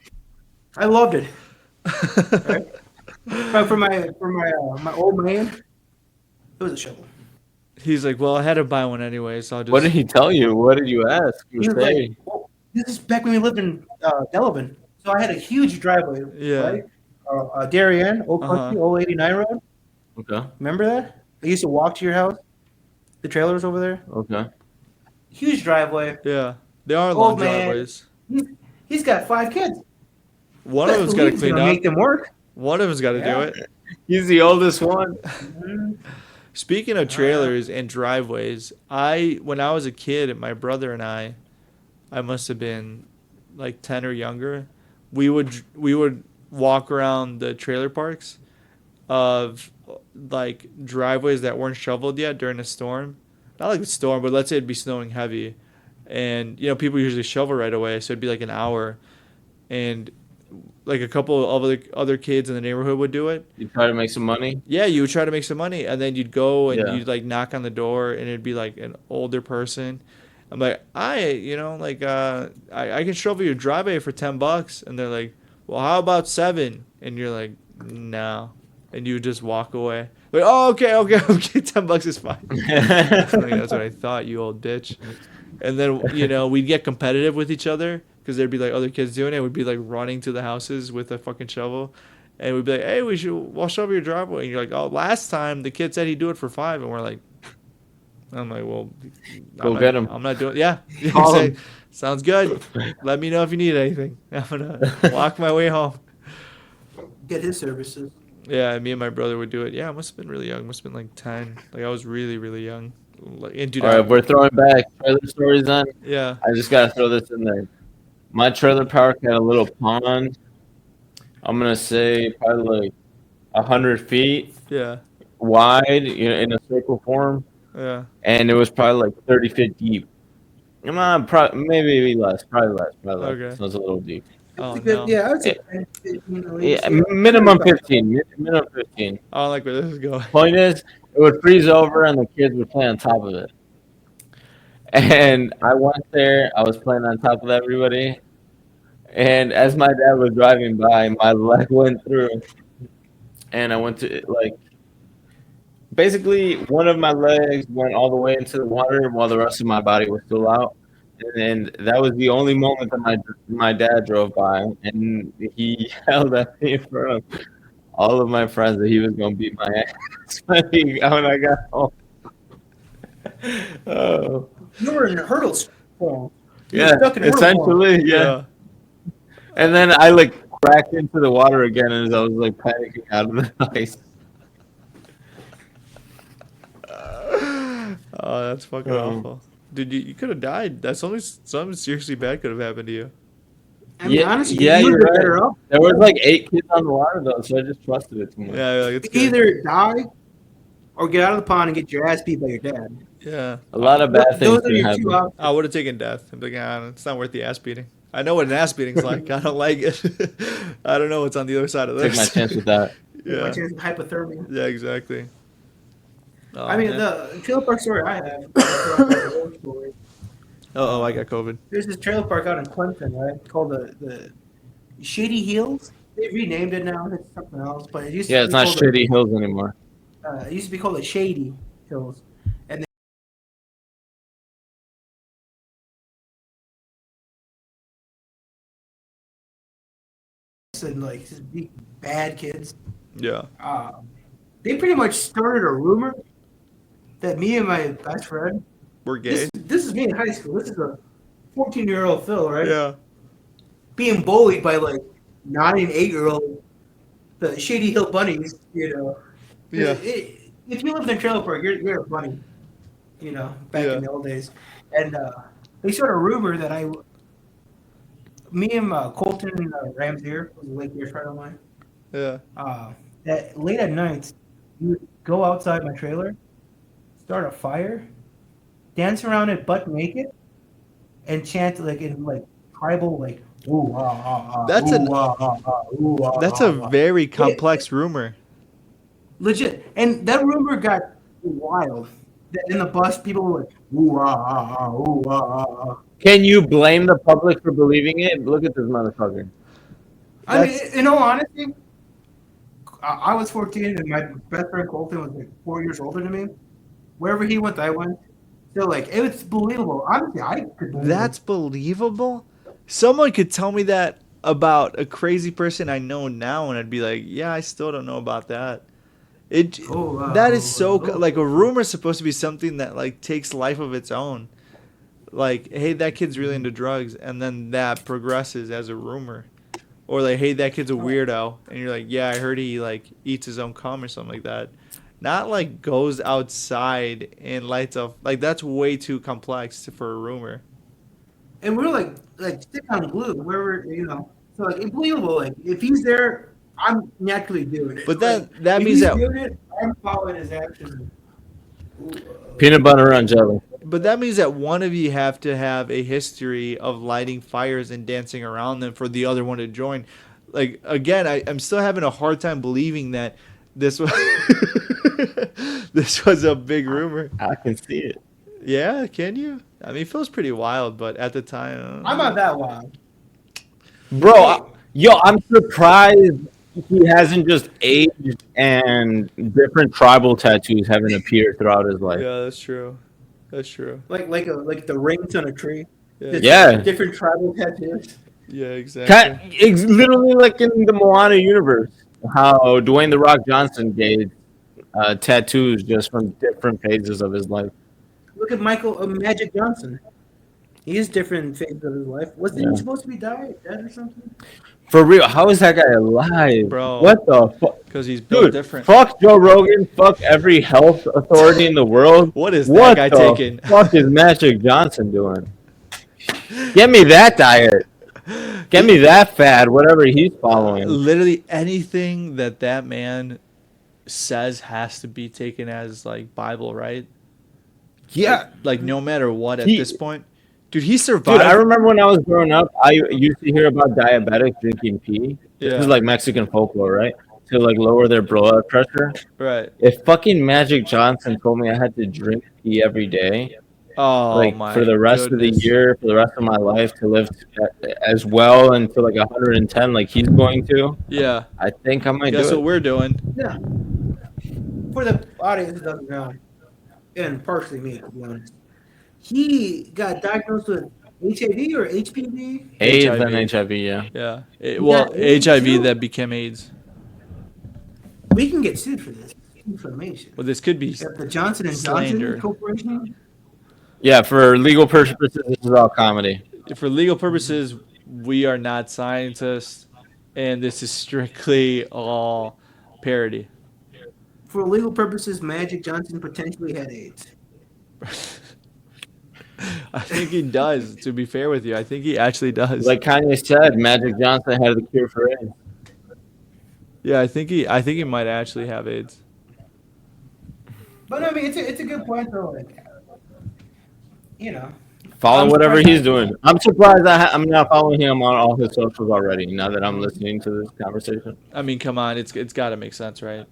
[SPEAKER 4] I loved it. Right? But for my old man, it was a shovel.
[SPEAKER 2] He's like, well, I had to buy one anyway, so I'll just.
[SPEAKER 3] What did he tell you? What did you ask?
[SPEAKER 4] He was like, well, this is back when we lived in Delavan. So I had a huge driveway.
[SPEAKER 2] Yeah.
[SPEAKER 4] Right? Darien, Old Country, Old 89 Road.
[SPEAKER 3] Okay.
[SPEAKER 4] Remember that? I used to walk to your house. The trailer was over there.
[SPEAKER 3] Okay.
[SPEAKER 4] Huge driveway.
[SPEAKER 2] Yeah, they are long
[SPEAKER 4] Old man.
[SPEAKER 2] driveways.
[SPEAKER 4] He's got 5 kids.
[SPEAKER 2] One of them's got to clean up.
[SPEAKER 4] Make them work.
[SPEAKER 2] One of them's got to
[SPEAKER 4] Yeah.
[SPEAKER 2] do it.
[SPEAKER 3] He's the oldest one.
[SPEAKER 2] Speaking of trailers and driveways, when I was a kid, my brother and I must have been like 10 or younger. We would walk around the trailer parks of like driveways that weren't shoveled yet during a storm. Not like a storm, but let's say it'd be snowing heavy, and people usually shovel right away, so it'd be like an hour, and like a couple of other kids in the neighborhood would do it.
[SPEAKER 3] You try to make some money?
[SPEAKER 2] Yeah, you would try to make some money, and then you'd go and
[SPEAKER 3] Yeah.
[SPEAKER 2] you'd like knock on the door, and it'd be like an older person, I'm like, I can shovel your driveway for $10. And they're like, well, how about 7? And you're like, no. And you just walk away. Like, oh, okay. $10 is fine. That's what I thought, you old bitch. And then, we'd get competitive with each other because there'd be like other kids doing it. We'd be like running to the houses with a fucking shovel. And we'd be like, hey, we'll shovel your driveway. And you're like, oh, last time the kid said he'd do it for 5. And we're like, I'm like, well,
[SPEAKER 3] get him.
[SPEAKER 2] I'm not doing, yeah.
[SPEAKER 3] Call
[SPEAKER 2] Say,
[SPEAKER 3] him.
[SPEAKER 2] sounds good. Let me know if you need anything. I'm going to walk my way home.
[SPEAKER 4] Get his services.
[SPEAKER 2] Yeah, me and my brother would do it. Yeah, I must have been really young. Must have been like 10. Like, I was really, really young. And dude,
[SPEAKER 3] All right, we're throwing back trailer stories on.
[SPEAKER 2] yeah.
[SPEAKER 3] I just gotta throw this in there. My trailer park had a little pond. I'm gonna say probably like 100 feet
[SPEAKER 2] Yeah.
[SPEAKER 3] wide, in a circle form,
[SPEAKER 2] Yeah.
[SPEAKER 3] and it was probably like 30 feet deep. Maybe less, probably less.
[SPEAKER 2] Okay.
[SPEAKER 3] So it's a little deep.
[SPEAKER 2] Oh,
[SPEAKER 4] It's a good,
[SPEAKER 2] no.
[SPEAKER 4] yeah, I would say
[SPEAKER 3] Yeah, minimum 15. Minimum 15.
[SPEAKER 2] I don't like where this is going.
[SPEAKER 3] Point is, it would freeze over and the kids would play on top of it. And I went there. I was playing on top of everybody. And as my dad was driving by, my leg went through. And I went to, basically, one of my legs went all the way into the water while the rest of my body was still out. And that was the only moment that my dad drove by. And he yelled at me in front of all of my friends that he was going to beat my ass when I got home. Oh.
[SPEAKER 4] You were in hurdles form. You were
[SPEAKER 3] Yeah,
[SPEAKER 4] stuck in hurdle form.
[SPEAKER 3] essentially, yeah. And then I cracked into the water again as I was panicking out of the ice.
[SPEAKER 2] Oh, that's fucking awful. Dude, you could have died. That's something seriously bad could have happened to you.
[SPEAKER 4] I mean, honestly,
[SPEAKER 3] yeah,
[SPEAKER 4] you
[SPEAKER 3] you're
[SPEAKER 4] would be
[SPEAKER 3] right.
[SPEAKER 4] better off.
[SPEAKER 3] There was 8 kids on the water though, so I just trusted it too much.
[SPEAKER 2] Yeah, you're like, it's good.
[SPEAKER 4] Either die or get out of the pond and get your ass beat by your dad.
[SPEAKER 2] Yeah.
[SPEAKER 3] A lot of bad things
[SPEAKER 4] Those are
[SPEAKER 3] can
[SPEAKER 4] your two
[SPEAKER 3] happen.
[SPEAKER 4] options.
[SPEAKER 2] I would have taken death. I'm like, it's not worth the ass beating. I know what an ass beating's like. I don't like it. I don't know what's on the other side of this.
[SPEAKER 3] Take my chance with that.
[SPEAKER 2] Yeah.
[SPEAKER 4] My chance of hypothermia.
[SPEAKER 2] Yeah, exactly. Oh,
[SPEAKER 4] I mean,
[SPEAKER 2] man.
[SPEAKER 4] the trailer park story I have.
[SPEAKER 2] Oh, I got COVID.
[SPEAKER 4] There's this trailer park out in Clinton, right? Called the Shady Hills. They renamed it now. It's something else, but it used to
[SPEAKER 3] Yeah,
[SPEAKER 4] be
[SPEAKER 3] it's not
[SPEAKER 4] called
[SPEAKER 3] Shady Hills anymore.
[SPEAKER 4] It used to be called the Shady Hills, and and just big bad kids.
[SPEAKER 2] Yeah.
[SPEAKER 4] They pretty much started a rumor that me and my best friend.
[SPEAKER 2] We're gay.
[SPEAKER 4] This is me in high school. This is a 14-year-old Phil, right?
[SPEAKER 2] Yeah.
[SPEAKER 4] Being bullied by 9 and 8-year-old, the Shady Hill bunnies,
[SPEAKER 2] Yeah.
[SPEAKER 4] If you lived in a trailer park, you're a bunny, back in the old days. And they started a rumor that me and Colton Ramsey, was a Lake Erie friend of mine,
[SPEAKER 2] Yeah.
[SPEAKER 4] that late at night, you would go outside my trailer, start a fire, dance around it butt naked, and chant in tribal ooh ah ah ah.
[SPEAKER 2] That's
[SPEAKER 4] ooh, ah, ah, ah, ooh, ah,
[SPEAKER 2] That's
[SPEAKER 4] ah,
[SPEAKER 2] a
[SPEAKER 4] ah.
[SPEAKER 2] very complex rumor.
[SPEAKER 4] Legit, and that rumor got wild. In the bus, people were like, ooh ah ah ah, ooh ah ah ah.
[SPEAKER 3] Can you blame the public for believing it? Look at this motherfucker.
[SPEAKER 4] I mean, in all honesty, I was 14 and my best friend Colton was 4 years older than me. Wherever he went, I went. So it was believable. Honestly, I could believe
[SPEAKER 2] That's believable? Someone could tell me that about a crazy person I know now, and I'd be like, yeah, I still don't know about that. That is so a rumor is supposed to be something that takes life of its own. Hey, that kid's really into drugs, and then that progresses as a rumor. Or hey, that kid's a weirdo, and you're like, yeah, I heard he eats his own cum or something like that. Not goes outside and lights off. That's way too complex for a rumor.
[SPEAKER 4] And we're stick on glue, wherever So it's believable. If he's there, I'm naturally doing it.
[SPEAKER 2] But that
[SPEAKER 4] if
[SPEAKER 2] means
[SPEAKER 4] he's
[SPEAKER 2] that.
[SPEAKER 4] doing it, I'm following his actions.
[SPEAKER 3] Peanut butter on jelly.
[SPEAKER 2] But that means that one of you have to have a history of lighting fires and dancing around them for the other one to join. Again, I'm still having a hard time believing that this was this was a big rumor.
[SPEAKER 3] I can see it.
[SPEAKER 2] Yeah, can you? I mean, it feels pretty wild, but at the time,
[SPEAKER 4] I'm not that wild.
[SPEAKER 3] Bro, I'm surprised he hasn't just aged and different tribal tattoos haven't appeared throughout his life.
[SPEAKER 2] yeah, that's true. That's true.
[SPEAKER 4] Like the rings on a tree.
[SPEAKER 2] Yeah,
[SPEAKER 4] Just
[SPEAKER 3] Yeah.
[SPEAKER 4] different tribal tattoos.
[SPEAKER 2] yeah, exactly.
[SPEAKER 3] It's literally like in the Moana universe, how Dwayne the Rock Johnson gave tattoos just from different phases of his life.
[SPEAKER 4] Look at Magic Johnson. He has different phases of his life. Wasn't
[SPEAKER 3] Yeah.
[SPEAKER 4] he supposed to be dead or something?
[SPEAKER 3] For real, how is that guy alive?
[SPEAKER 2] Bro.
[SPEAKER 3] What the fuck?
[SPEAKER 2] Because he's built
[SPEAKER 3] Dude,
[SPEAKER 2] different.
[SPEAKER 3] fuck Joe Rogan, fuck every health authority in the world.
[SPEAKER 2] What is that
[SPEAKER 3] What
[SPEAKER 2] guy
[SPEAKER 3] the
[SPEAKER 2] taking?
[SPEAKER 3] fuck is Magic Johnson doing? Get me that diet. Get me that fad, whatever he's following.
[SPEAKER 2] Literally anything that man says has to be taken as like Bible, right?
[SPEAKER 3] Yeah.
[SPEAKER 2] Like no matter what at
[SPEAKER 3] He-
[SPEAKER 2] this point. Dude, he survived.
[SPEAKER 3] Dude, I remember when I was growing up, I used to hear about diabetics drinking pee. This
[SPEAKER 2] Yeah.
[SPEAKER 3] is like Mexican folklore, right? To like lower their blood pressure.
[SPEAKER 2] Right.
[SPEAKER 3] If fucking Magic Johnson told me I had to drink pee every day,
[SPEAKER 2] Oh
[SPEAKER 3] like
[SPEAKER 2] my
[SPEAKER 3] for the rest of the
[SPEAKER 2] goodness.
[SPEAKER 3] year, for the rest of my life, to live as well until like 110, like he's going to,
[SPEAKER 2] Yeah.
[SPEAKER 3] I think I might
[SPEAKER 2] Guess
[SPEAKER 3] do
[SPEAKER 2] what
[SPEAKER 3] it.
[SPEAKER 2] we're doing?
[SPEAKER 4] Yeah. For the audience who doesn't know, and partially me, to be honest, he got diagnosed with HIV or HPV.
[SPEAKER 3] AIDS
[SPEAKER 2] HIV.
[SPEAKER 3] and HIV, yeah.
[SPEAKER 2] Yeah.
[SPEAKER 4] Yeah,
[SPEAKER 2] HIV
[SPEAKER 4] too.
[SPEAKER 2] that became AIDS.
[SPEAKER 4] We can get sued for this information.
[SPEAKER 2] Well, this could be
[SPEAKER 4] If the Johnson and
[SPEAKER 2] slander.
[SPEAKER 4] Johnson Corporation.
[SPEAKER 3] Yeah, for legal purposes, this is all comedy.
[SPEAKER 2] For legal purposes, we are not scientists, and this is strictly all parody.
[SPEAKER 4] For legal purposes, Magic Johnson potentially had AIDS.
[SPEAKER 2] I think he does. To be fair with you, I think he actually does.
[SPEAKER 3] Like Kanye said, Magic Johnson had the cure for AIDS.
[SPEAKER 2] Yeah, I think he might actually have AIDS.
[SPEAKER 4] But I mean, it's a good point though. Like, you know,
[SPEAKER 3] Follow
[SPEAKER 4] I'm
[SPEAKER 3] whatever
[SPEAKER 4] surprised
[SPEAKER 3] he's doing. I'm surprised I'm not following him on all his socials already. Now that I'm listening to this conversation,
[SPEAKER 2] I mean, come on, it's got to make sense, right?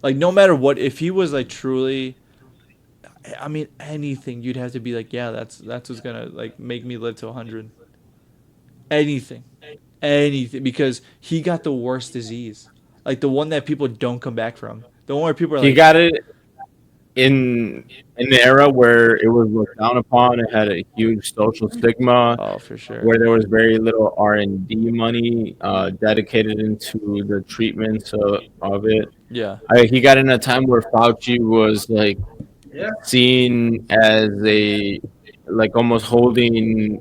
[SPEAKER 2] Like no matter what, if he was like truly, I mean, anything, you'd have to be like, yeah, that's what's gonna like make me live to 100. Anything, because he got the worst disease, like the one that people don't come back from, the one where people are
[SPEAKER 3] he
[SPEAKER 2] like,
[SPEAKER 3] got it in an era where it was looked down upon. It had a huge social stigma,
[SPEAKER 2] oh, for sure.
[SPEAKER 3] where there was very little R&D money dedicated into the treatments of it.
[SPEAKER 2] Yeah,
[SPEAKER 3] He got in a time where Fauci was like seen as a like almost holding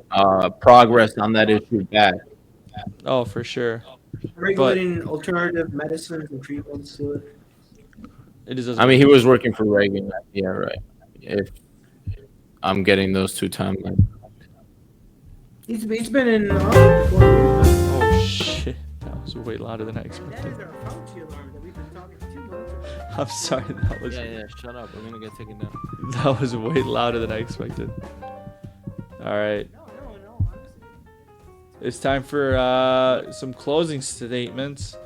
[SPEAKER 3] progress on that issue back.
[SPEAKER 2] oh, for sure.
[SPEAKER 4] regulating alternative medicines and treatments to it.
[SPEAKER 2] It just doesn't.
[SPEAKER 3] I mean, he was working for Reagan. Yeah, right. If I'm getting those two timelines.
[SPEAKER 4] He's been in office for 4 years now.
[SPEAKER 2] Oh shit, that was way louder than I
[SPEAKER 4] That
[SPEAKER 2] expected.
[SPEAKER 4] is our Fauci alarm that we've been talking for 2 months.
[SPEAKER 2] I'm sorry,
[SPEAKER 3] Shut up. We're gonna get taken down.
[SPEAKER 2] that was way louder than I expected. All right.
[SPEAKER 4] No, honestly.
[SPEAKER 2] It's time for some closing statements.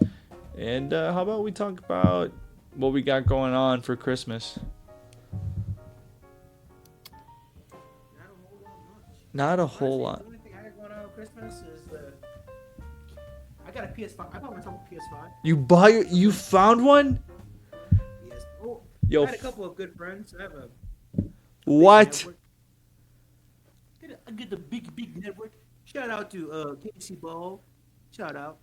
[SPEAKER 2] And how about we talk about what we got going on for Christmas? Not a whole lot.
[SPEAKER 4] The only thing I got going on with Christmas is I got a PS5. I bought myself a PS5.
[SPEAKER 2] You found one?
[SPEAKER 4] Yes. Oh,
[SPEAKER 2] Yo,
[SPEAKER 4] I had a couple of good friends. I have a
[SPEAKER 2] what?
[SPEAKER 4] Get the big network. Shout out to Casey Ball. Shout out.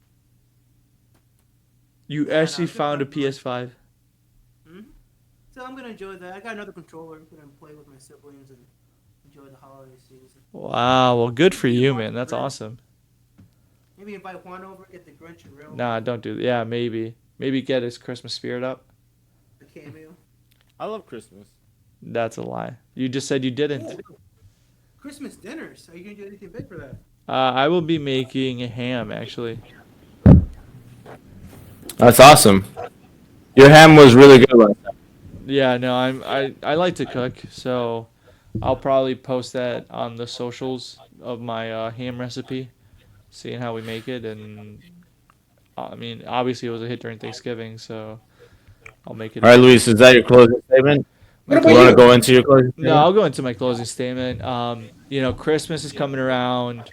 [SPEAKER 2] You actually found a PS5?
[SPEAKER 4] So I'm gonna enjoy that. I got another controller. I'm gonna play with my siblings and enjoy the holiday season.
[SPEAKER 2] Wow. Well, good for you, man. That's awesome.
[SPEAKER 4] Maybe invite Juan over, get the Grinch and real.
[SPEAKER 2] Nah, don't do that. Yeah, maybe get his Christmas spirit up.
[SPEAKER 4] The cameo.
[SPEAKER 3] I love Christmas.
[SPEAKER 2] That's a lie. You just said you didn't.
[SPEAKER 4] Christmas dinners. Are you gonna do anything big for that?
[SPEAKER 2] I will be making a ham, actually.
[SPEAKER 3] That's awesome. Your ham was really good last time.
[SPEAKER 2] Yeah, no, I like to cook, so I'll probably post that on the socials of my ham recipe, seeing how we make it. And I mean, obviously it was a hit during Thanksgiving, so I'll make it.
[SPEAKER 3] All right, Luis, is that your closing statement?
[SPEAKER 4] What
[SPEAKER 3] You
[SPEAKER 4] about
[SPEAKER 3] want to
[SPEAKER 4] you?
[SPEAKER 3] go into your closing
[SPEAKER 2] No,
[SPEAKER 3] statement?
[SPEAKER 2] I'll go into my closing statement. Christmas is coming around.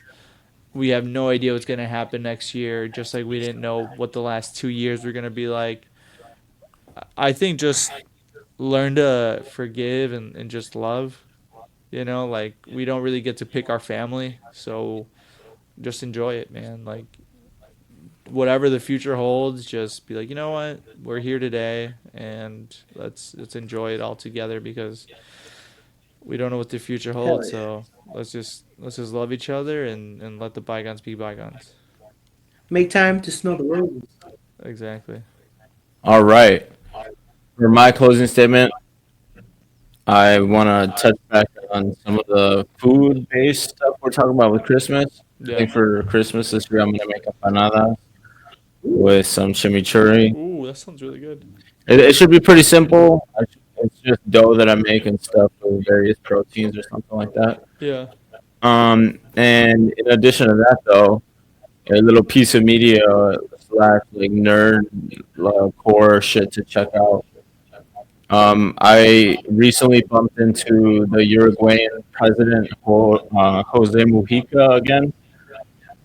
[SPEAKER 2] We have no idea what's going to happen next year, just like we didn't know what the last 2 years were going to be like. I think just learn to forgive and just love. Like we don't really get to pick our family, so just enjoy it, man. Like whatever the future holds, just be like, you know what, we're here today, and let's enjoy it all together because we don't know what the future
[SPEAKER 4] Hell
[SPEAKER 2] holds.
[SPEAKER 4] yeah.
[SPEAKER 2] So let's just love each other and let the bygones be bygones.
[SPEAKER 4] Make time to smell the roses.
[SPEAKER 2] Exactly.
[SPEAKER 3] All right. For my closing statement, I want to touch back on some of the food-based stuff we're talking about with Christmas. I
[SPEAKER 2] Yeah.
[SPEAKER 3] think for Christmas this year, I'm going to make empanadas with some chimichurri.
[SPEAKER 2] Ooh, that sounds really good.
[SPEAKER 3] It should be pretty simple. It's just dough that I make and stuff with various proteins or something like that.
[SPEAKER 2] Yeah.
[SPEAKER 3] And in addition to that, though, a little piece of media slash like nerd core shit to check out. I recently bumped into the Uruguayan president, Jose Mujica, again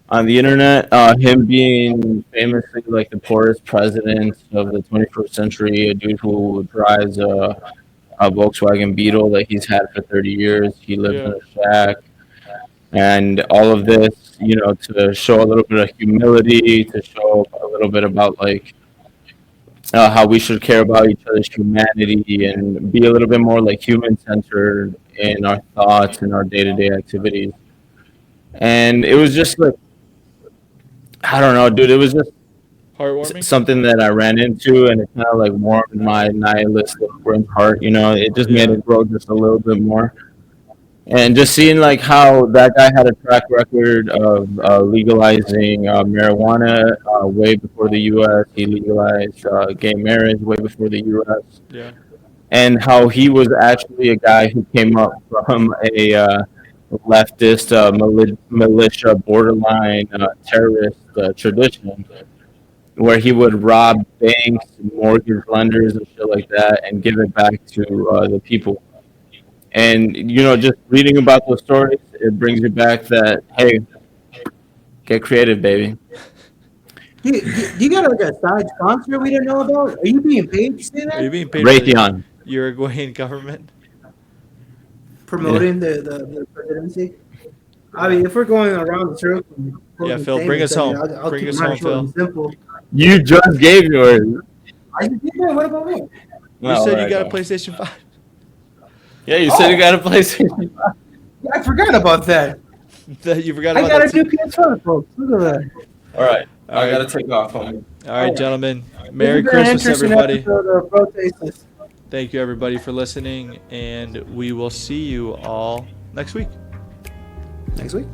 [SPEAKER 3] on the internet. Him being famously like the poorest president of the 21st century, a dude who drives a Volkswagen Beetle that he's had for 30 years. He lives in
[SPEAKER 2] Yeah.
[SPEAKER 3] a shack. And all of this, to show a little bit of humility, to show a little bit about like how we should care about each other's humanity and be a little bit more like human centered in our thoughts and our day to day activities. And it was just like, I don't know, dude. It was just
[SPEAKER 2] Heartwarming.
[SPEAKER 3] something that I ran into, and it kind of like warmed my nihilistic grim heart. It just made
[SPEAKER 2] Yeah.
[SPEAKER 3] it grow just a little bit more. And just seeing like how that guy had a track record of legalizing marijuana way before the U.S. He legalized gay marriage way before the U.S.
[SPEAKER 2] Yeah.
[SPEAKER 3] And how he was actually a guy who came up from a leftist militia, borderline terrorist tradition, where he would rob banks, mortgage lenders, and shit like that, and give it back to the people. And just reading about those stories, it brings you back that hey, get creative, baby.
[SPEAKER 4] Do you got like a side sponsor we didn't know about? Are you being paid to say
[SPEAKER 2] Are you
[SPEAKER 4] that?
[SPEAKER 2] being paid by the
[SPEAKER 3] Raytheon.
[SPEAKER 2] Uruguayan government?
[SPEAKER 4] Promoting the presidency? I mean, if we're going around the circle, and
[SPEAKER 2] Yeah,
[SPEAKER 4] quoting
[SPEAKER 2] Phil, bring us
[SPEAKER 4] statements, I mean,
[SPEAKER 2] home.
[SPEAKER 4] I'll
[SPEAKER 2] Bring
[SPEAKER 4] keep
[SPEAKER 2] us
[SPEAKER 4] mine
[SPEAKER 2] home,
[SPEAKER 4] short
[SPEAKER 2] Phil.
[SPEAKER 4] and simple.
[SPEAKER 3] You just gave yours.
[SPEAKER 4] I just did that. What about me?
[SPEAKER 2] You said you got a PlayStation 5.
[SPEAKER 3] Yeah, you said you got a PlayStation.
[SPEAKER 4] I forgot about that.
[SPEAKER 2] That you forgot
[SPEAKER 4] I
[SPEAKER 2] about
[SPEAKER 4] got
[SPEAKER 2] that
[SPEAKER 4] a new
[SPEAKER 2] too?
[SPEAKER 4] PS5, folks. Look at that.
[SPEAKER 3] All right,
[SPEAKER 2] All right.
[SPEAKER 3] I gotta take off, homie.
[SPEAKER 2] All right, gentlemen.
[SPEAKER 4] This
[SPEAKER 2] Merry
[SPEAKER 4] has been an
[SPEAKER 2] Christmas,
[SPEAKER 4] interesting
[SPEAKER 2] everybody.
[SPEAKER 4] episode of Protesters.
[SPEAKER 2] Thank you, everybody, for listening, and we will see you all next week.
[SPEAKER 4] Next week.